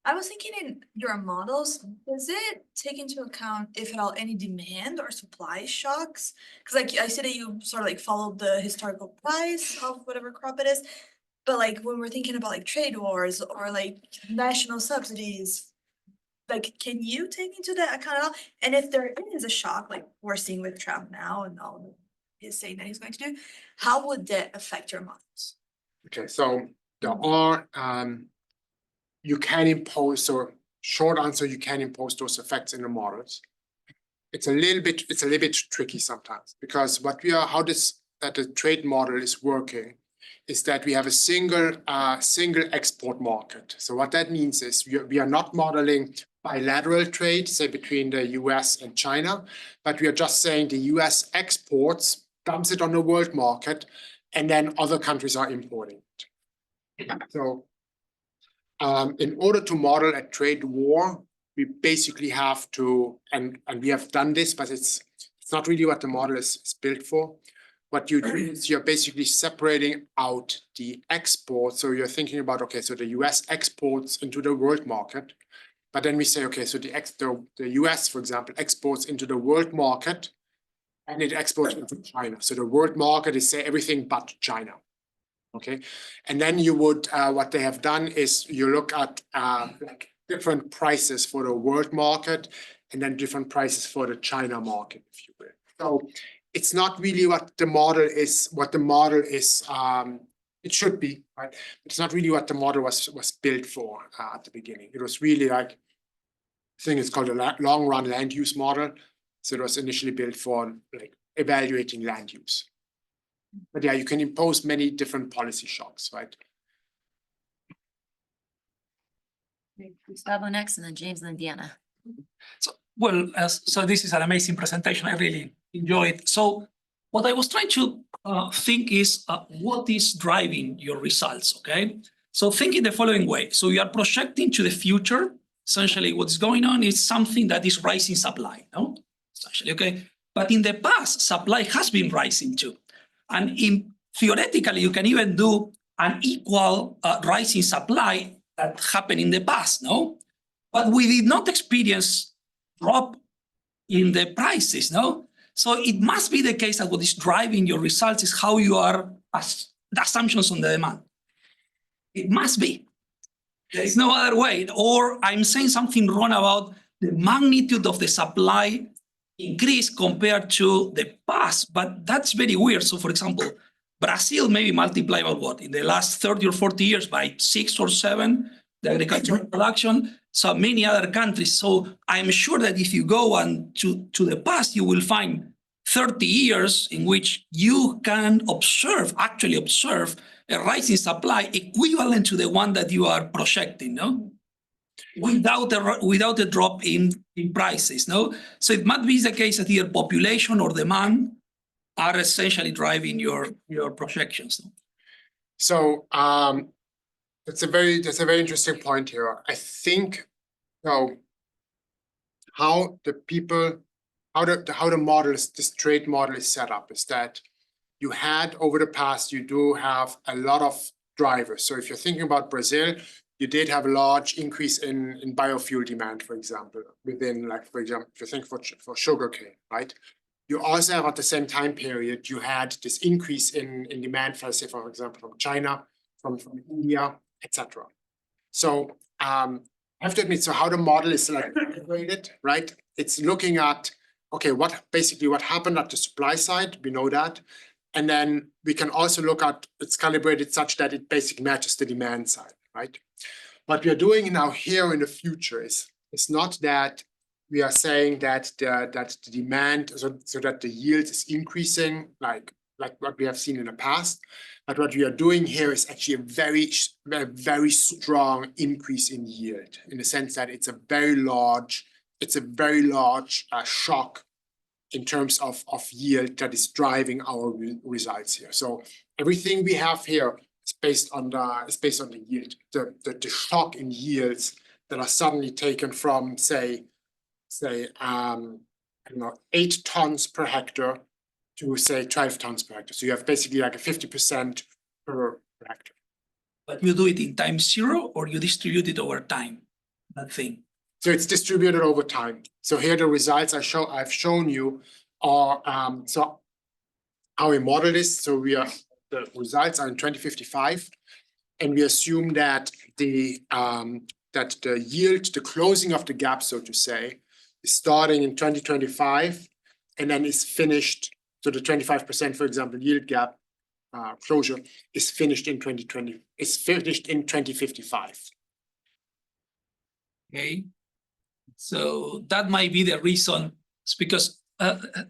I was thinking in your models, does it take into account, if at all, any demand or supply shocks? Cause like I see that you sort of like followed the historical price of whatever crop it is. But like when we're thinking about like trade wars or like national subsidies, like can you take into that account at all? And if there is a shock, like we're seeing with Trump now and all that he's saying that he's going to do, how would that affect your models? Okay, so there are, you can impose, so short answer, you can impose those effects in the models. It's a little bit tricky sometimes because how the trade model is working is that we have a single export market. So what that means is we are not modeling bilateral trade, say between the US and China, but we are just saying the US exports, dumps it on the world market, and then other countries are importing it. So in order to model a trade war, we basically have to, and we have done this, but it's not really what the model is built for. What you do is you're basically separating out the exports. So you're thinking about, okay, so the US exports into the world market, but then we say, okay, so the US, for example, exports into the world market and it exports into China. So the world market is, say, everything but China. Okay, and then you would, what they have done is you look at like different prices for the world market and then different prices for the China market, if you will. So it's not really what the model is, it should be, right? It's not really what the model was built for at the beginning. It was really like, I think it's called a long run land use model. So it was initially built for like evaluating land use. But yeah, you can impose many different policy shocks, right? Gustavo next, and then James, and then Deanna. So this is an amazing presentation. I really enjoyed. So what I was trying to think is what is driving your results, okay? So think in the following way. So you are projecting to the future. Essentially what's going on is something that is rising supply, no? Essentially, okay? But in the past, supply has been rising too. And theoretically, you can even do an equal rising supply that happened in the past, no? But we did not experience drop in the prices, no? So it must be the case that what is driving your results is how you are, the assumptions on the demand. It must be. There is no other way. Or I'm saying something wrong about the magnitude of the supply increase compared to the past, but that's very weird. So for example, Brazil maybe multiply by what? In the last 30 or 40 years by 6 or 7, the agricultural production, so many other countries. So I'm sure that if you go on to the past, you will find 30 years in which you can actually observe a rising supply equivalent to the one that you are projecting, no? Without a drop in prices, no? So it might be the case that either population or demand are essentially driving your projections. No? So that's a very interesting point here. I think how the models, this trade model is set up is that you had over the past, you do have a lot of drivers. So if you're thinking about Brazil, you did have a large increase in biofuel demand, for example, within, like, for example, if you think for sugarcane, right? You also have at the same time period, you had this increase in demand, for, say, for example, from China, from India, etc. So I have to admit, so how the model is like integrated, right? It's looking at, okay, what happened at the supply side, we know that. And then we can also look at, it's calibrated such that it basically matches the demand side, right? What we are doing now here in the future is not that we are saying that the demand, so that the yield is increasing like what we have seen in the past. But what we are doing here is actually a very strong increase in yield, in the sense that it's a very large shock in terms of yield that is driving our results here. So everything we have here It's based on the yield, the shock in yields that are suddenly taken from say, I don't know, 8 tons per hectare to say 12 tons per hectare. So you have basically like a 50% per hectare. But you do it in time zero or you distribute it over time, that thing. So it's distributed over time. So here the results I've shown you are so how we model this. So the results are in 2055, and we assume that the yield, the closing of the gap, so to say, is starting in 2025 and then is finished. So the 25%, for example, yield gap closure is finished in 2055. Okay. So that might be the reason. It's because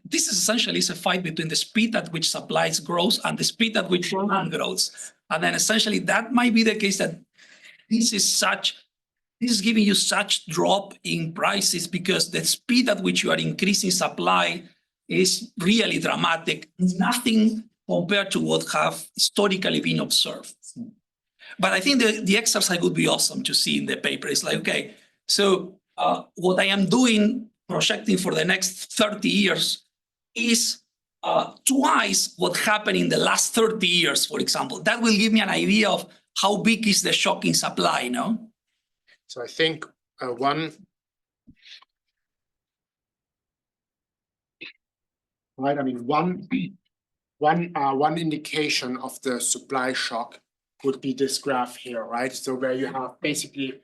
this is essentially a fight between the speed at which supplies grows and the speed at which demand grows. And then essentially that might be the case that this is giving you such drop in prices because the speed at which you are increasing supply is really dramatic. Nothing compared to what have historically been observed. But I think the exercise would be awesome to see in the paper. It's like, okay, so what I am doing, projecting for the next 30 years is twice what happened in the last 30 years, for example. That will give me an idea of how big is the shock in supply, no? So I think one indication of the supply shock would be this graph here, right? So where you have basically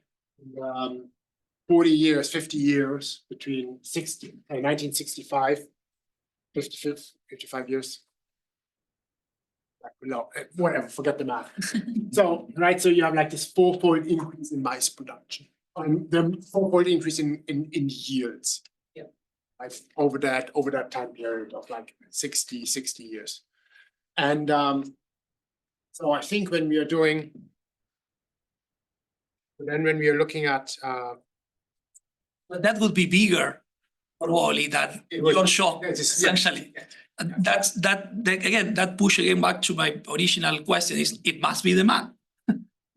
40 years, 50 years between 1965, 55 years. No, whatever, forget the math. So, right, so you have like this 4-fold increase in mice production, and the 4-fold increase in yields. Yeah. Like over that time period of like 60 years. And so I think when we are looking at But that would be bigger, probably, than your shock, essentially. And that push again back to my original question is it must be demand.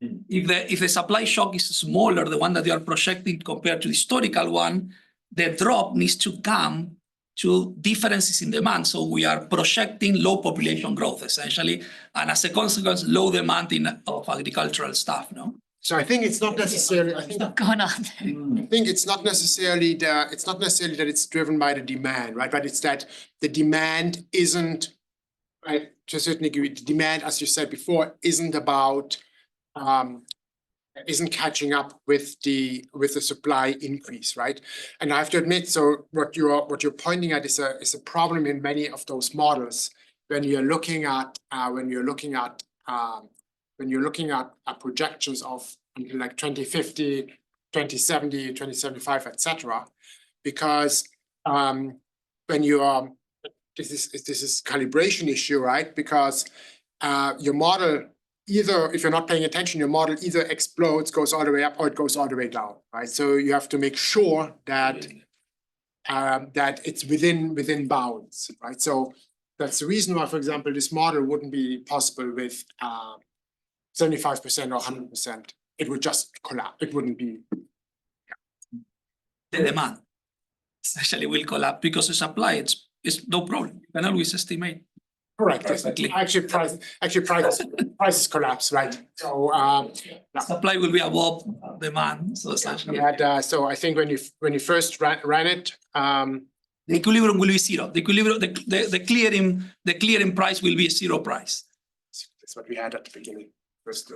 If the supply shock is smaller, the one that you are projecting compared to the historical one, the drop needs to come to differences in demand. So we are projecting low population growth, essentially, and as a consequence, low demand of agricultural stuff, no? So I think it's not necessarily. I think Going on. I think it's not necessarily that it's driven by the demand, right? But it's that the demand isn't, right, to a certain degree, the demand, as you said before, isn't catching up with the supply increase, right? And I have to admit, so what you're pointing at is a problem in many of those models when you're looking at projections of like 2050, 2070, 2075, etc. Because when you are, this is calibration issue, right? Because your model, either if you're not paying attention, your model either explodes, goes all the way up, or it goes all the way down, right? So you have to make sure that it's within bounds, right? So that's the reason why, for example, this model wouldn't be possible with 75% or 100%. It would just collapse. It wouldn't be. The demand essentially will collapse because the supply, it's no problem. You can always estimate. Correct. Perfectly. Actually, prices collapse, right? So Supply will be above demand. So essentially, so I think when you first ran it, the equilibrium will be zero. The equilibrium, the clearing price will be a zero price. that's what we had at the beginning. First,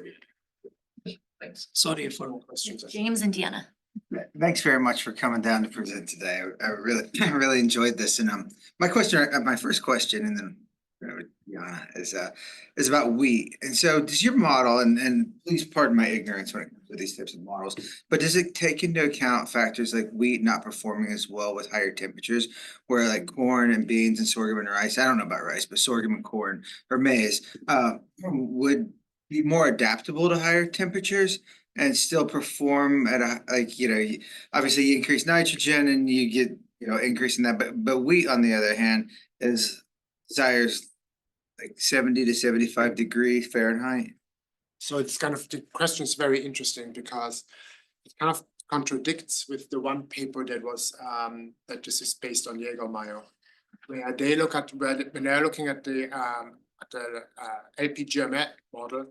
Thanks. Sorry for more questions. James and Deanna. Thanks very much for coming down to present today. I really enjoyed this. And my first question, and then Yana, is about wheat. And so, does your model, and please pardon my ignorance when it comes to these types of models, but does it take into account factors like wheat not performing as well with higher temperatures, where like corn and beans and sorghum and rice, I don't know about rice, but sorghum and corn or maize would be more adaptable to higher temperatures and still perform at a, like, obviously you increase nitrogen and you get, increase in that, but wheat on the other hand desires like 70 to 75 degrees Fahrenheit. So it's kind of, the question is very interesting because it kind of contradicts with the one paper that was, that this is based on Jägermeier, where they look at, when they're looking at the LPGMA model,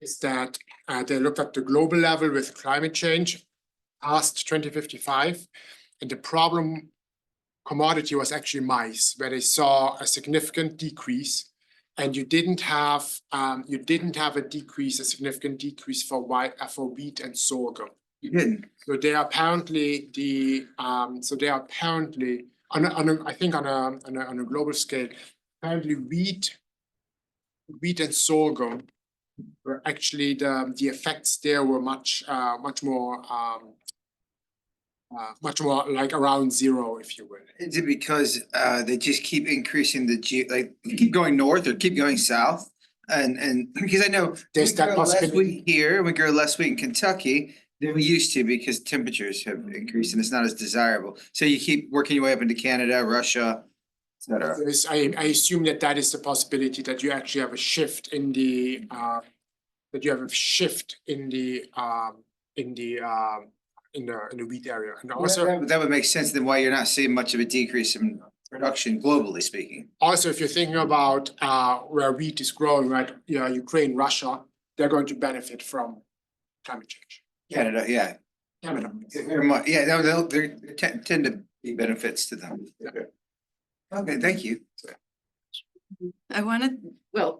is that they looked at the global level with climate change past 2055, and the problem commodity was actually mice, where they saw a significant decrease, and you didn't have a significant decrease for wheat and sorghum. You didn't. So they are apparently I think on a global scale, apparently wheat and sorghum were actually the effects there were much more like around zero, if you will. Is it because they just keep increasing keep going north or keep going south? And because I know There's we that grow less possibility. wheat here, we grow less wheat in Kentucky than we used to because temperatures have increased and it's not as desirable. So you keep working your way up into Canada, Russia, et cetera. I assume that is the possibility that you actually have a shift in the wheat area, and also. That would make sense then why you're not seeing much of a decrease in production globally speaking. Also, if you're thinking about where wheat is growing, right, Ukraine, Russia, they're going to benefit from climate change. Canada, yeah. Canada. Yeah, no, there tend to be benefits to them. Okay, thank you.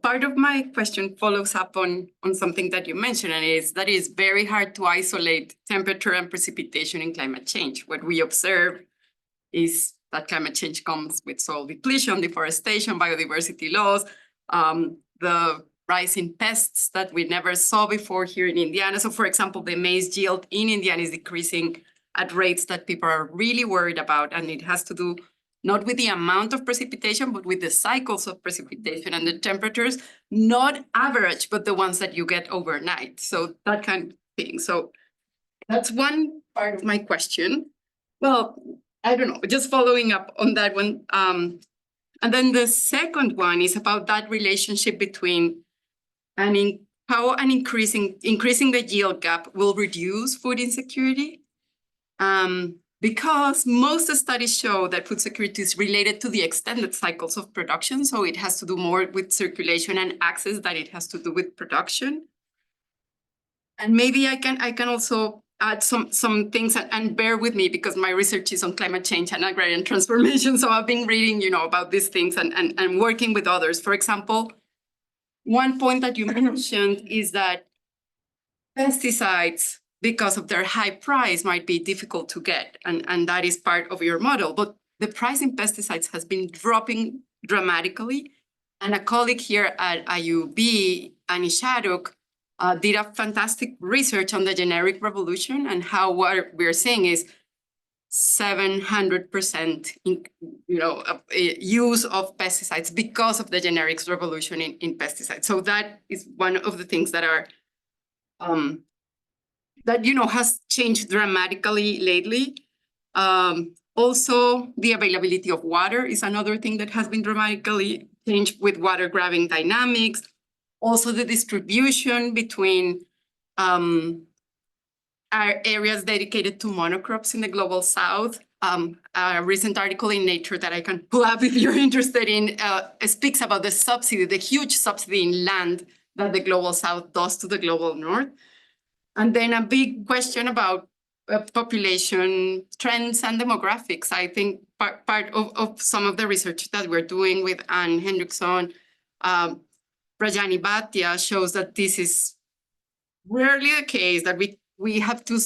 Part of my question follows up on something that you mentioned, and that is very hard to isolate temperature and precipitation in climate change. What we observe is that climate change comes with soil depletion, deforestation, biodiversity loss, the rise in pests that we never saw before here in Indiana. So for example, the maize yield in Indiana is decreasing at rates that people are really worried about, and it has to do not with the amount of precipitation, but with the cycles of precipitation and the temperatures, not average, but the ones that you get overnight. So that kind of thing. So that's one part of my question. Well, I don't know, just following up on that one. And then the second one is about that relationship between how increasing the yield gap will reduce food insecurity. Because most studies show that food security is related to the extended cycles of production. So it has to do more with circulation and access than it has to do with production. And maybe I can also add some things, and bear with me because my research is on climate change and agrarian transformation. So I've been reading, about these things and working with others. For example, one point that you mentioned is that pesticides, because of their high price, might be difficult to get. And that is part of your model. But the price in pesticides has been dropping dramatically. And a colleague here at IUB, Ani Sharuk, did a fantastic research on the generic revolution and how what we're seeing is 700% use of pesticides because of the generics revolution in pesticides. So that is one of the things that are has changed dramatically lately. Also, the availability of water is another thing that has been dramatically changed with water grabbing dynamics. Also, the distribution between our areas dedicated to monocrops in the global south. A recent article in Nature that I can pull up if you're interested in speaks about the subsidy, the huge subsidy in land that the global south does to the global north. And then a big question about population trends and demographics. I think part of some of the research that we're doing with Anne Hendrickson, Rajani Bhatia shows that this is rarely the case, that we have to,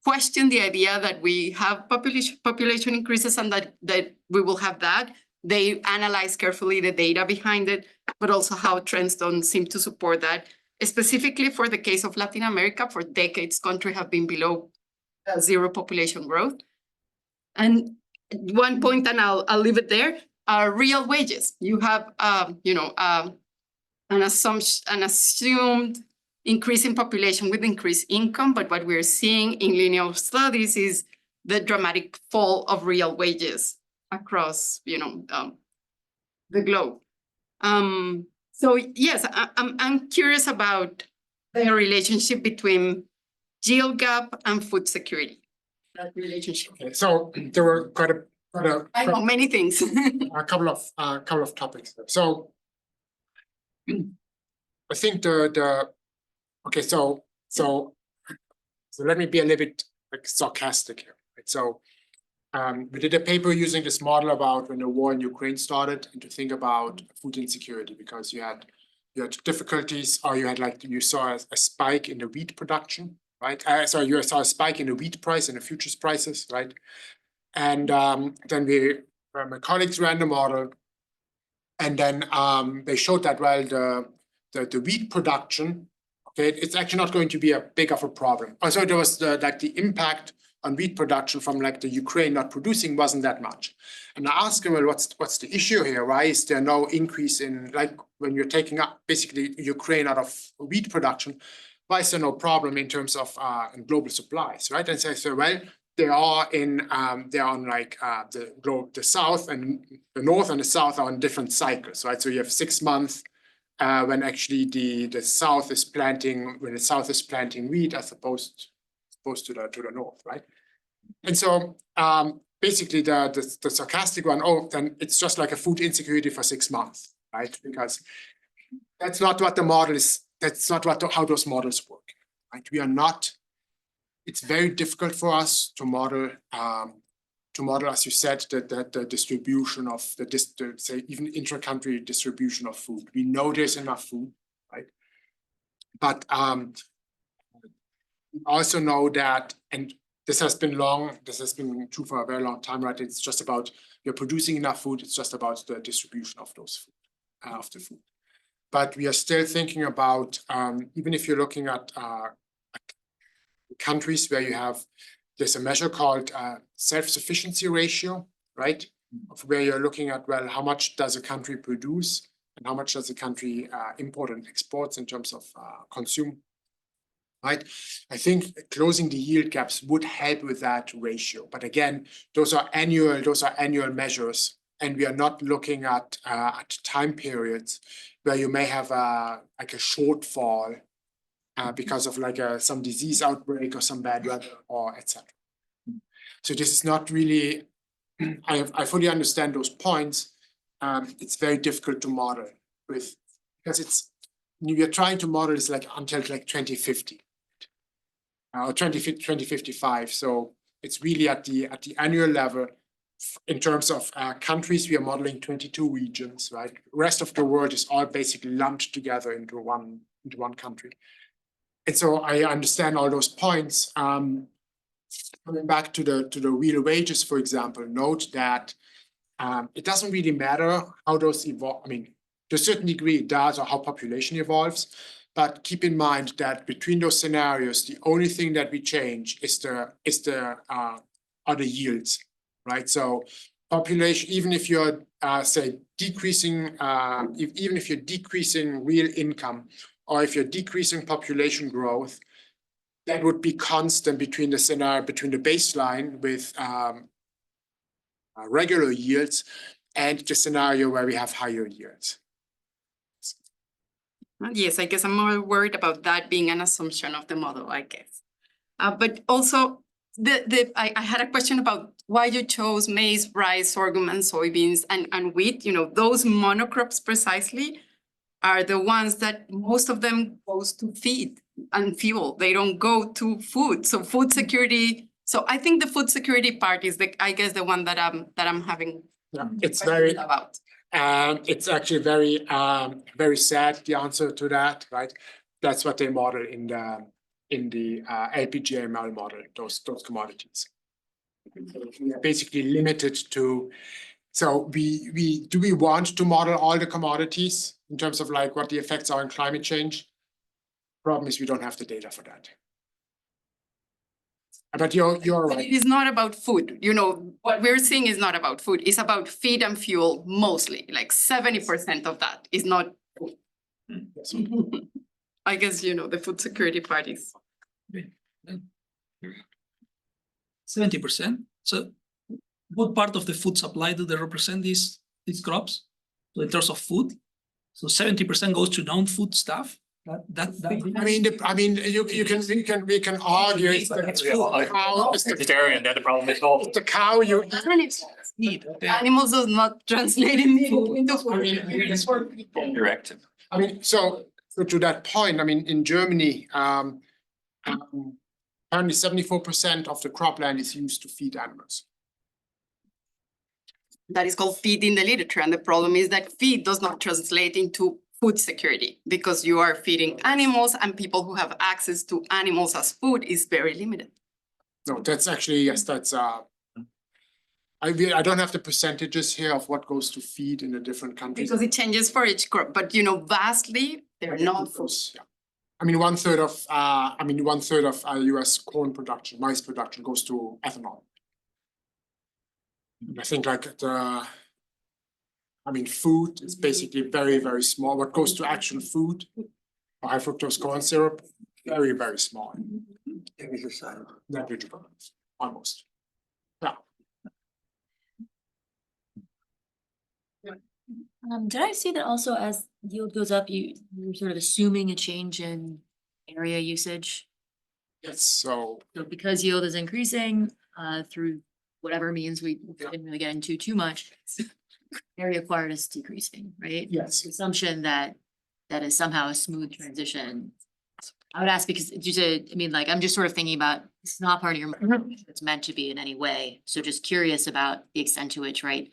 question the idea that we have population increases and that we will have that. They analyze carefully the data behind it, but also how trends don't seem to support that. Specifically for the case of Latin America, for decades, countries have been below zero population growth. And one point, and I'll leave it there, are real wages. You have, an assumed increase in population with increased income, but what we're seeing in linear studies is the dramatic fall of real wages across, the globe. So yes, I'm curious about the relationship between yield gap and food security. That relationship. Okay, so there were I know many things. a couple of topics. So I think okay, so let me be a little bit like sarcastic here. Right? So we did a paper using this model about when the war in Ukraine started and to think about food insecurity because you had difficulties or you saw a spike in the wheat production, right? So you saw a spike in the wheat price and the futures prices, right? And then my colleagues ran the model, and then they showed that while the wheat production, okay, it's actually not going to be a big of a problem. Also, there was the impact on wheat production from like the Ukraine not producing wasn't that much. And I asked him, well, what's the issue here? Why is there no increase in, like, when you're taking up basically Ukraine out of wheat production, why is there no problem in terms of in global supplies, right? And so well, they are on like the south and the north and the south are on different cycles, right? So you have 6 months when actually the south is planting wheat as opposed to the north, right? And so basically the sarcastic one, oh, then it's just like a food insecurity for 6 months, right? Because that's not what the model is. That's not how those models work, right? We are not. It's very difficult for us to model, as you said, the distribution of say even intra-country distribution of food. We know there's enough food, right? But we also know that, and this has been true for a very long time, right? It's just about you're producing enough food. It's just about the distribution of those food, of the food. But we are still thinking about even if you're looking at countries where there's a measure called self-sufficiency ratio, right? Of where you're looking at, well, how much does a country produce and how much does a country import and exports in terms of consume, right? I think closing the yield gaps would help with that ratio. But again, those are annual measures, and we are not looking at time periods where you may have like a shortfall because of like some disease outbreak or some bad weather or etc. So this is not really, I fully understand those points. It's very difficult to model with, because we are trying to model this like until like 2050 or 2055. So it's really at the annual level. In terms of countries, we are modeling 22 regions, right? The rest of the world is all basically lumped together into one country. And so I understand all those points. Coming back to the real wages, for example, note that it doesn't really matter how those evolve. I mean, to a certain degree it does, or how population evolves. But keep in mind that between those scenarios, the only thing that we change are the yields, right? So population, even if you're say decreasing, even if you're decreasing real income, or if you're decreasing population growth, that would be constant between the baseline with regular yields and the scenario where we have higher yields. Yes, I guess I'm more worried about that being an assumption of the model, I guess. But also, I had a question about why you chose maize, rice, sorghum, and soybeans and wheat. You know, those monocrops precisely are the ones that most of them goes to feed and fuel. They don't go to food. So food security. So I think the food security part is I guess the one that I'm having. Yeah, it's very about. It's actually very sad, the answer to that, right? That's what they model in the LPGML model, those commodities. We are basically limited to. So do we want to model all the commodities in terms of like what the effects are on climate change? Problem is we don't have the data for that. But you're right. It is not about food. You know, what we're seeing is not about food. It's about feed and fuel mostly. Like 70% of that is not food. Yes. I guess, you know, the food security part is. 70%. So what part of the food supply do they represent these crops? So in terms of food, so 70% goes to non-food stuff. I mean, we can argue it's the Vegetarian, then the problem is solved. the cow you Need, Animals does not translate into food. Direct. I mean, so to that point, I mean, in Germany, apparently 74% of the cropland is used to feed animals. That is called feed in the literature. And the problem is that feed does not translate into food security because you are feeding animals and people who have access to animals as food is very limited. No, that's actually, yes, that's, I don't have the percentages here of what goes to feed in the different countries. Because it changes for each crop, but you know, vastly, they're not food. Yeah. I mean, one third of US corn production, maize production goes to ethanol. I think food is basically very, very small. What goes to actual food, high fructose corn syrup, very, very small. Negligible, almost. Yeah. Did I see that also as yield goes up, you're sort of assuming a change in area usage? Yes, so So because yield is increasing, through whatever means we didn't really get into too much, area acquired is decreasing, right? yes, Assumption that is somehow a smooth transition. I would ask because I'm just sort of thinking about, it's not part of your, it's meant to be in any way. So just curious about the extent to which, right,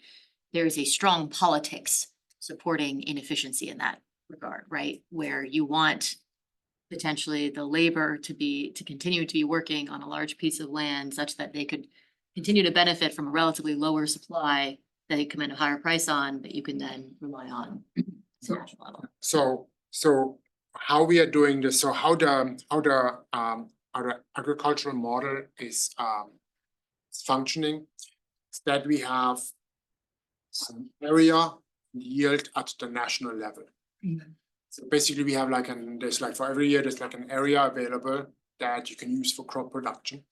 there is a strong politics supporting inefficiency in that regard, right? Where you want potentially the labor to continue to be working on a large piece of land such that they could continue to benefit from a relatively lower supply that they command a higher price on, that you can then rely on. at the national level. so how we are doing this, so how the agricultural model is functioning, is that we have some area yield at the national level. So basically we have there's for every year, there's an area available that you can use for crop production.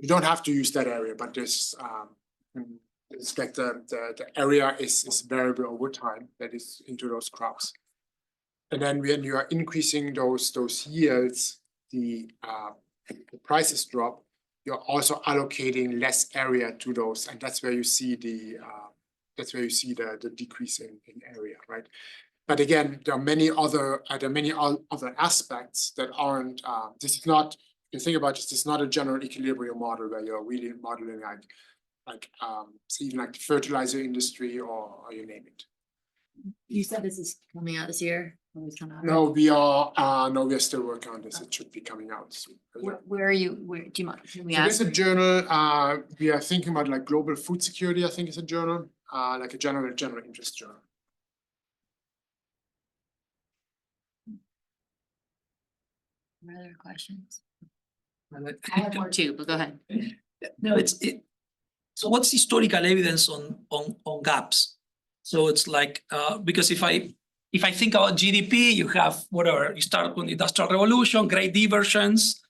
You don't have to use that area, but there's it's like the area is variable over time that is into those crops. And then when you are increasing those yields, the prices drop, you're also allocating less area to those, and that's where you see the decrease in area, right? But again, there are many other aspects that aren't. This is not. You think about this is not a general equilibrium model where you're really modeling so even the fertilizer industry or you name it. You said this is coming out this year? Or it's coming out? No, we are still working on this. It should be coming out soon. Where are you, do you mind, can we So there's ask? a journal, we are thinking about global food security, I think is a journal, a general interest journal. What other questions? and it- I have more too, but go ahead. No, so what's historical evidence on gaps? So it's because if I think about GDP, you have whatever, you start with the Industrial Revolution, great divergence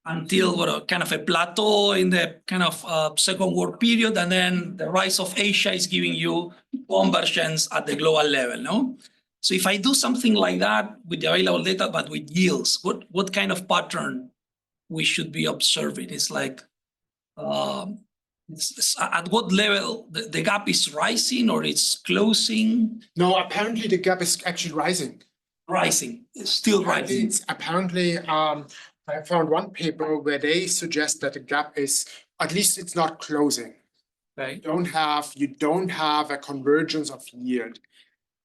until kind of a plateau in the kind of Second World period, and then the rise of Asia is giving you convergence at the global level, no? So if I do something like that with the available data, but with yields, what kind of pattern we should be observing? It's at what level the gap is rising or it's closing? No, apparently the gap is actually rising. Rising, it's still rising. It's apparently, I found one paper where they suggest that the gap is, at least it's not closing. Okay. You don't have a convergence of yield.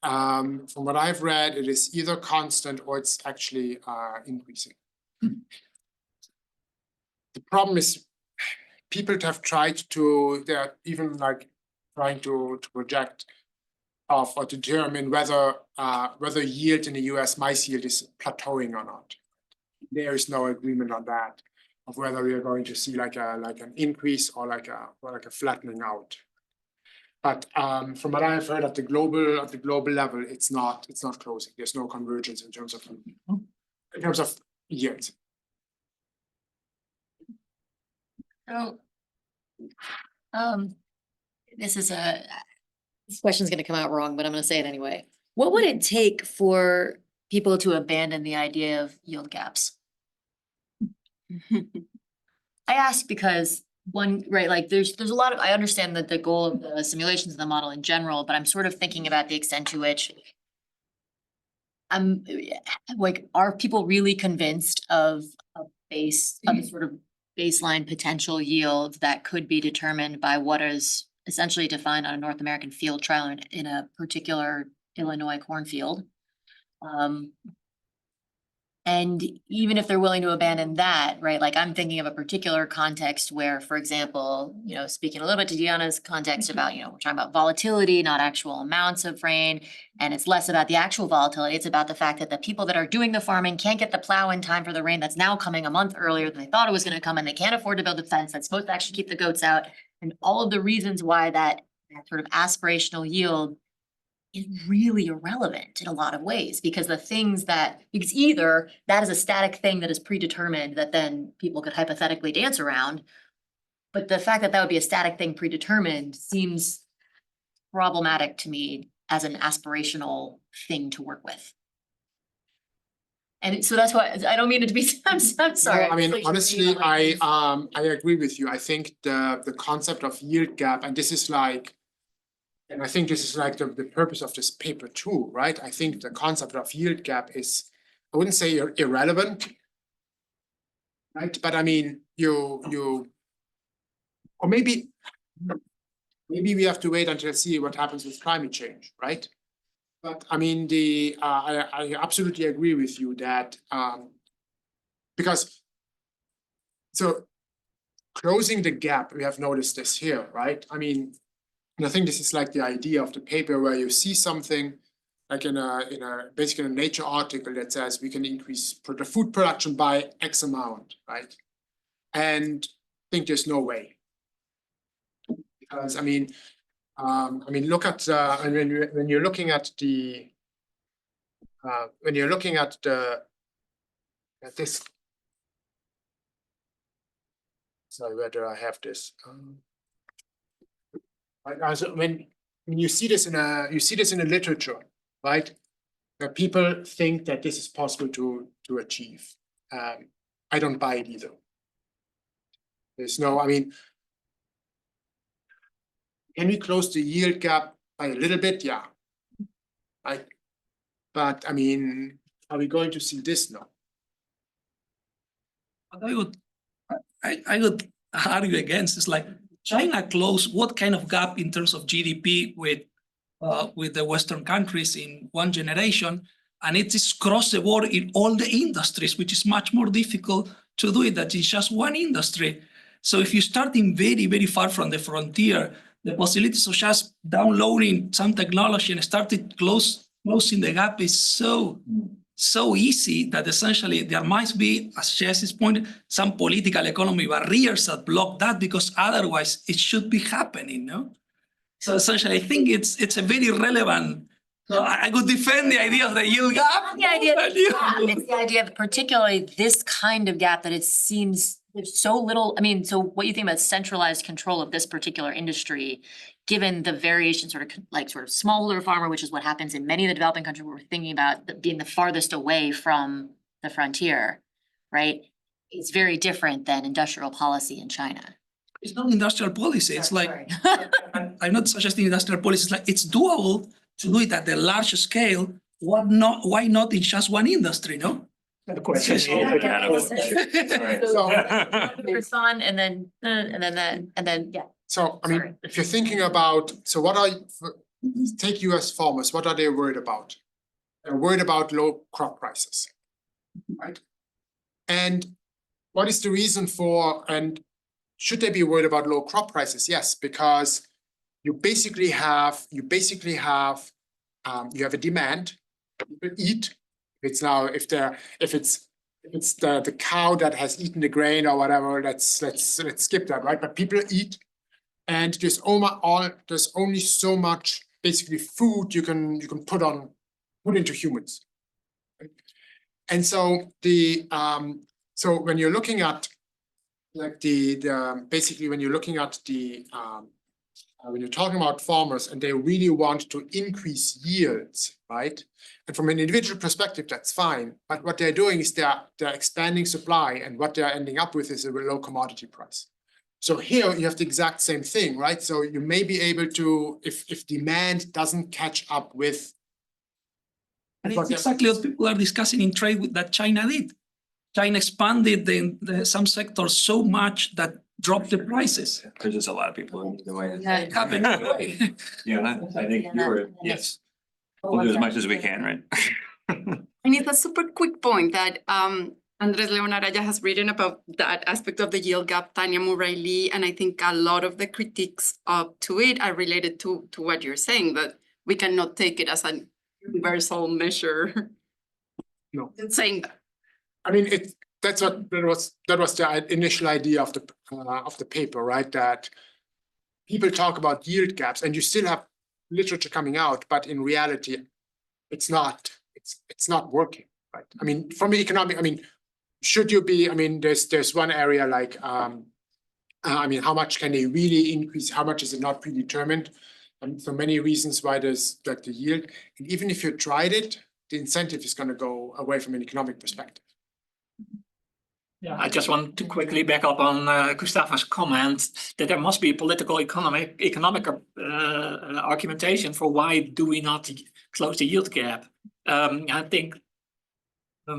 From what I've read, it is either constant or it's actually increasing. The problem is people have tried to, they're even trying to project or determine whether yield in the US, maize yield is plateauing or not. There is no agreement on that, of whether we are going to see an increase or like a flattening out. But from what I have heard at the global level, it's not closing. There's no convergence in terms of yields. So, this question's gonna come out wrong, but I'm gonna say it anyway. What would it take for people to abandon the idea of yield gaps? I ask because one, right, like there's a lot of, I understand that the goal of the simulations of the model in general, but I'm sort of thinking about the extent to which like, are people really convinced of a sort of baseline potential yield that could be determined by what is essentially defined on a North American field trial in a particular Illinois cornfield? And even if they're willing to abandon that, right, like I'm thinking of a particular context where, for example, you know, speaking a little bit to Deanna's context about, you know, we're talking about volatility, not actual amounts of rain. And it's less about the actual volatility. It's about the fact that the people that are doing the farming can't get the plow in time for the rain that's now coming a month earlier than they thought it was going to come, and they can't afford to build a fence that's supposed to actually keep the goats out. And all of the reasons why that sort of aspirational yield is really irrelevant in a lot of ways, because because either that is a static thing that is predetermined that then people could hypothetically dance around. But the fact that that would be a static thing predetermined seems problematic to me as an aspirational thing to work with. And so that's why, I don't mean it to be, I'm sorry. No, I mean, really honestly, shouldn't be like I agree with you. I think the concept of yield gap, and this is like, and I think this is like the purpose of this paper too, right? I think the concept of yield gap is, I wouldn't say irrelevant, right? But I mean, or maybe we have to wait until see what happens with climate change, right? But I mean, I absolutely agree with you that because so closing the gap, we have noticed this here, right? I mean, and I think this is like the idea of the paper where you see something like in a basically a Nature article that says we can increase the food production by X amount, right? And I think there's no way. Because I mean, look at when you're looking at the at this. Sorry, where do I have this? Also, when you see this in the literature, right? Where people think that this is possible to achieve. I don't buy it either. There's no, I mean, can we close the yield gap by a little bit? Yeah. Right. But I mean, are we going to see this now? What I would argue against is like China closed what kind of gap in terms of GDP with the Western countries in one generation, and it is cross the board in all the industries, which is much more difficult to do it than in just one industry. So if you start in very, very far from the frontier, the possibilities of just downloading some technology and starting closing the gap is so easy that essentially there must be, as Jesse's point, some political economy barriers that block that, because otherwise it should be happening, no? So essentially, I think it's a very relevant. So I could defend the idea of the yield gap. The idea, it's the idea of particularly this kind of gap that it seems there's so little, I mean, so what you think about centralized control of this particular industry, given the variation sort of smallholder farmer, which is what happens in many of the developing countries where we're thinking about being the farthest away from the frontier, right? It's very different than industrial policy in China. It's not industrial policy. It's like, Sorry. I'm not suggesting industrial policy. It's like, it's doable to do it at the large scale. Why not in just one industry, no? The question is, Respond and then, yeah. So I mean, Sorry. if you're thinking about, so what take US farmers, what are they worried about? They're worried about low crop prices, right? And what is the reason for, and should they be worried about low crop prices? Yes, because you basically have you have a demand. People eat. If it's the cow that has eaten the grain or whatever, let's skip that, right? But people eat, and there's only so much basically food you can put into humans. Right? And so so when you're looking at like basically when you're looking at the when you're talking about farmers and they really want to increase yields, right? And from an individual perspective, that's fine. But what they're doing is they're expanding supply, and what they're ending up with is a low commodity price. So here you have the exact same thing, right? So you may be able to, if demand doesn't catch up with. And it's exactly what people are discussing in trade that China did. China expanded some sectors so much that dropped the prices. There's just a lot of people in the way. It happened anyway. Yeah, I think you were, yes. We'll do as much as we can, right? And it's a super quick point that Andres Leonaraya has written about that aspect of the yield gap, Tanya Murray-Lee, and I think a lot of the critiques to it are related to what you're saying, that we cannot take it as a universal measure. No. Saying that. I mean, that was the initial idea of the paper, right? That people talk about yield gaps, and you still have literature coming out, but in reality, it's not working, right? I mean, from the economic, I mean, should you be? I mean, there's one area like, I mean, how much can they really increase? How much is it not predetermined? And so many reasons why there's like the yield, and even if you tried it, the incentive is going to go away from an economic perspective. Yeah, I just want to quickly back up on Gustavo's comment that there must be a political economic argumentation for why do we not close the yield gap. I think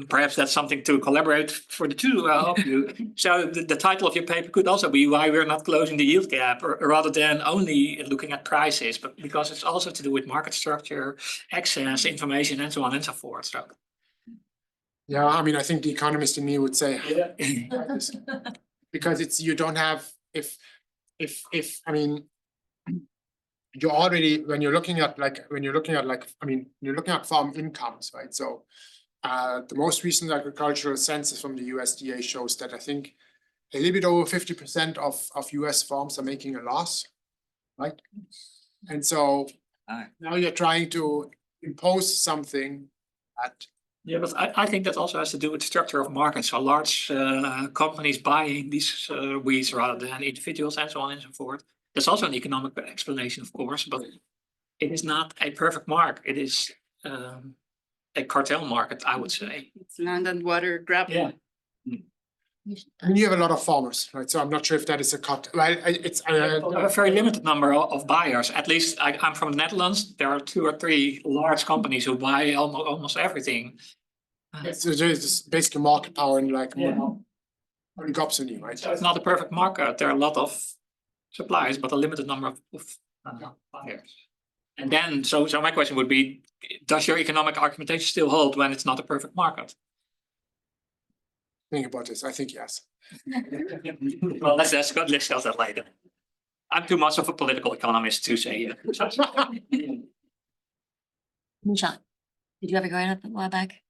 perhaps that's something to collaborate for the two of you. So the title of your paper could also be why we're not closing the yield gap, or rather than only looking at prices, but because it's also to do with market structure, access, information, and so on and so forth. So. Yeah, I mean, I think the economist in me would say, because it's, you don't have, if I mean, you're already, when you're looking at farm incomes, right? So the most recent agricultural census from the USDA shows that I think a little bit over 50% of US farms are making a loss, right? And so now you're trying to impose something that. Yeah, but I think that also has to do with the structure of markets. So large companies buying these weeds rather than individuals and so on and so forth. There's also an economic explanation, of course, but it is not a perfect mark. It is a cartel market, I would say. It's land and water grab. Yeah. I mean, you have a lot of farmers, right? So I'm not sure if that is a cut. Well, it's A very limited number of buyers. At least I'm from the Netherlands. There are 2 or 3 large companies who buy almost everything. so there's basically market power and like Yeah. oligopsony, right? So it's not a perfect market. There are a lot of suppliers, but a limited number of buyers. And then, so my question would be, does your economic argumentation still hold when it's not a perfect market? Think about this. I think yes. Well, let's discuss that later. I'm too much of a political economist to say. Nishan, did you have a go ahead a while back?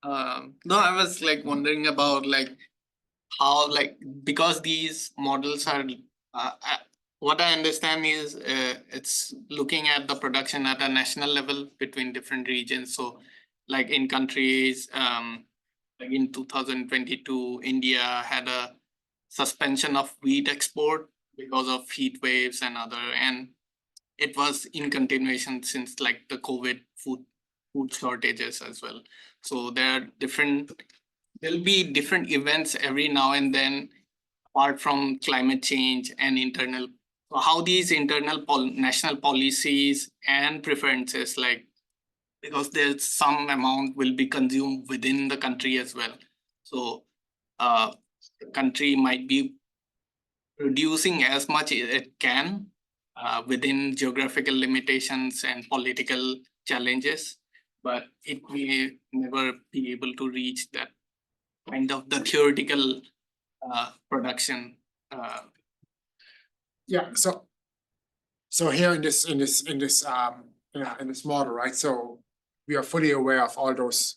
No, I was like wondering about like how like because these models are what I understand is it's looking at the production at a national level between different regions. So like in countries like in 2022, India had a suspension of wheat export because of heat waves and and it was in continuation since like the COVID food shortages as well. So there'll be different events every now and then, apart from climate change and internal, how these internal national policies and preferences, like, because there's some amount will be consumed within the country as well. So the country might be producing as much as it can within geographical limitations and political challenges, but it may never be able to reach that kind of the theoretical production. Yeah. So here in this model, right? So we are fully aware of all those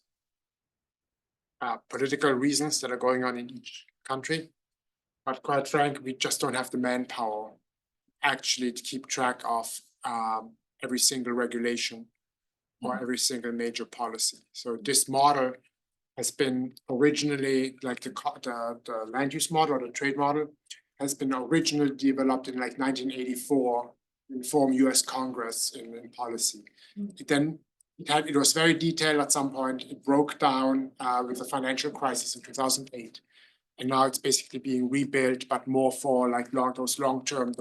political reasons that are going on in each country, but quite frankly, we just don't have the manpower actually to keep track of every single regulation or every single major policy. So this model has been originally like the land use model or the trade model has been originally developed in like 1984 inform US Congress in policy. It was very detailed at some point. It broke down with the financial crisis in 2008. And now it's basically being rebuilt, but more for like those long-term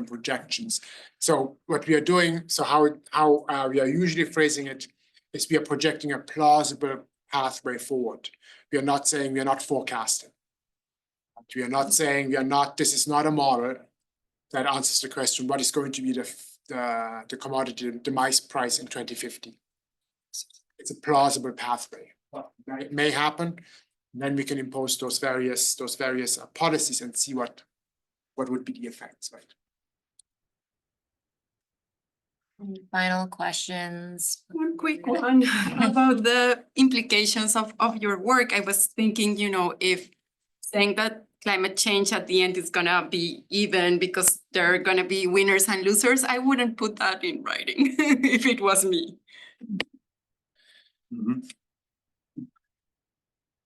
projections. So what we are doing, so how we are usually phrasing it is we are projecting a plausible pathway forward. We are not saying we are not forecasting. We are not saying this is not a model that answers the question, what is going to be the commodity, the mice price in 2050? It's a plausible pathway. It may happen. Then we can impose those various policies and see what would be the effects, right? Any final questions? One quick one about the implications of your work. I was thinking, if saying that climate change at the end is gonna be even because there are gonna be winners and losers, I wouldn't put that in writing if it was me.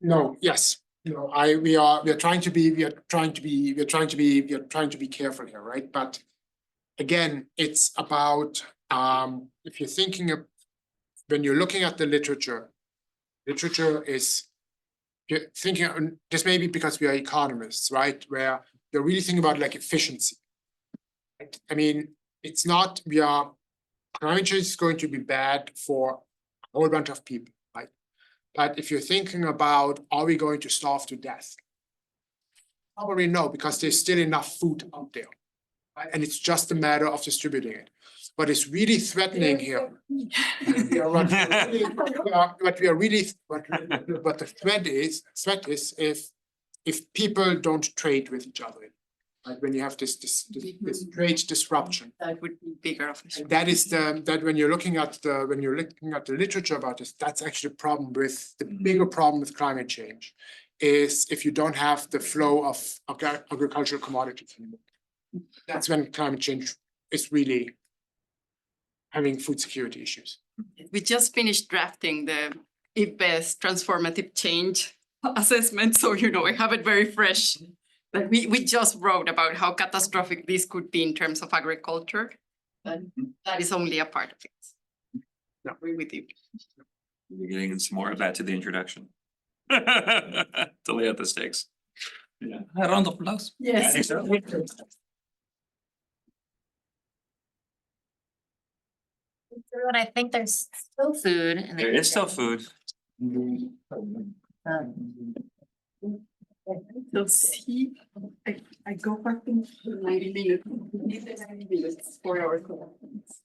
No, yes. No, we are trying to be careful here, right? But again, it's about if you're thinking of when you're looking at the literature is you're thinking just maybe because we are economists, right? Where you're really thinking about like efficiency. Right? I mean, it's not climate change is going to be bad for a whole bunch of people, right? But if you're thinking about, are we going to starve to death? Probably no, because there's still enough food out there. Right? And it's just a matter of distributing it. What is really threatening here, what the threat is if people don't trade with each other. Like when you have this trade disruption. That would be bigger of a. And that is that when you're looking at the literature about this, that's actually the bigger problem with climate change is if you don't have the flow of agricultural commodities anymore. That's when climate change is really having food security issues. We just finished drafting the IPBES transformative change assessment, so I have it very fresh. But we just wrote about how catastrophic this could be in terms of agriculture. But that is only a part of it. I agree with you. You're getting some more of that to the introduction. To lay out the stakes. Yeah. A round of applause. Yes. I think so. But I think there's still food. In the There is still food. So see, I go back in 90 minutes. 90 minutes for our conference.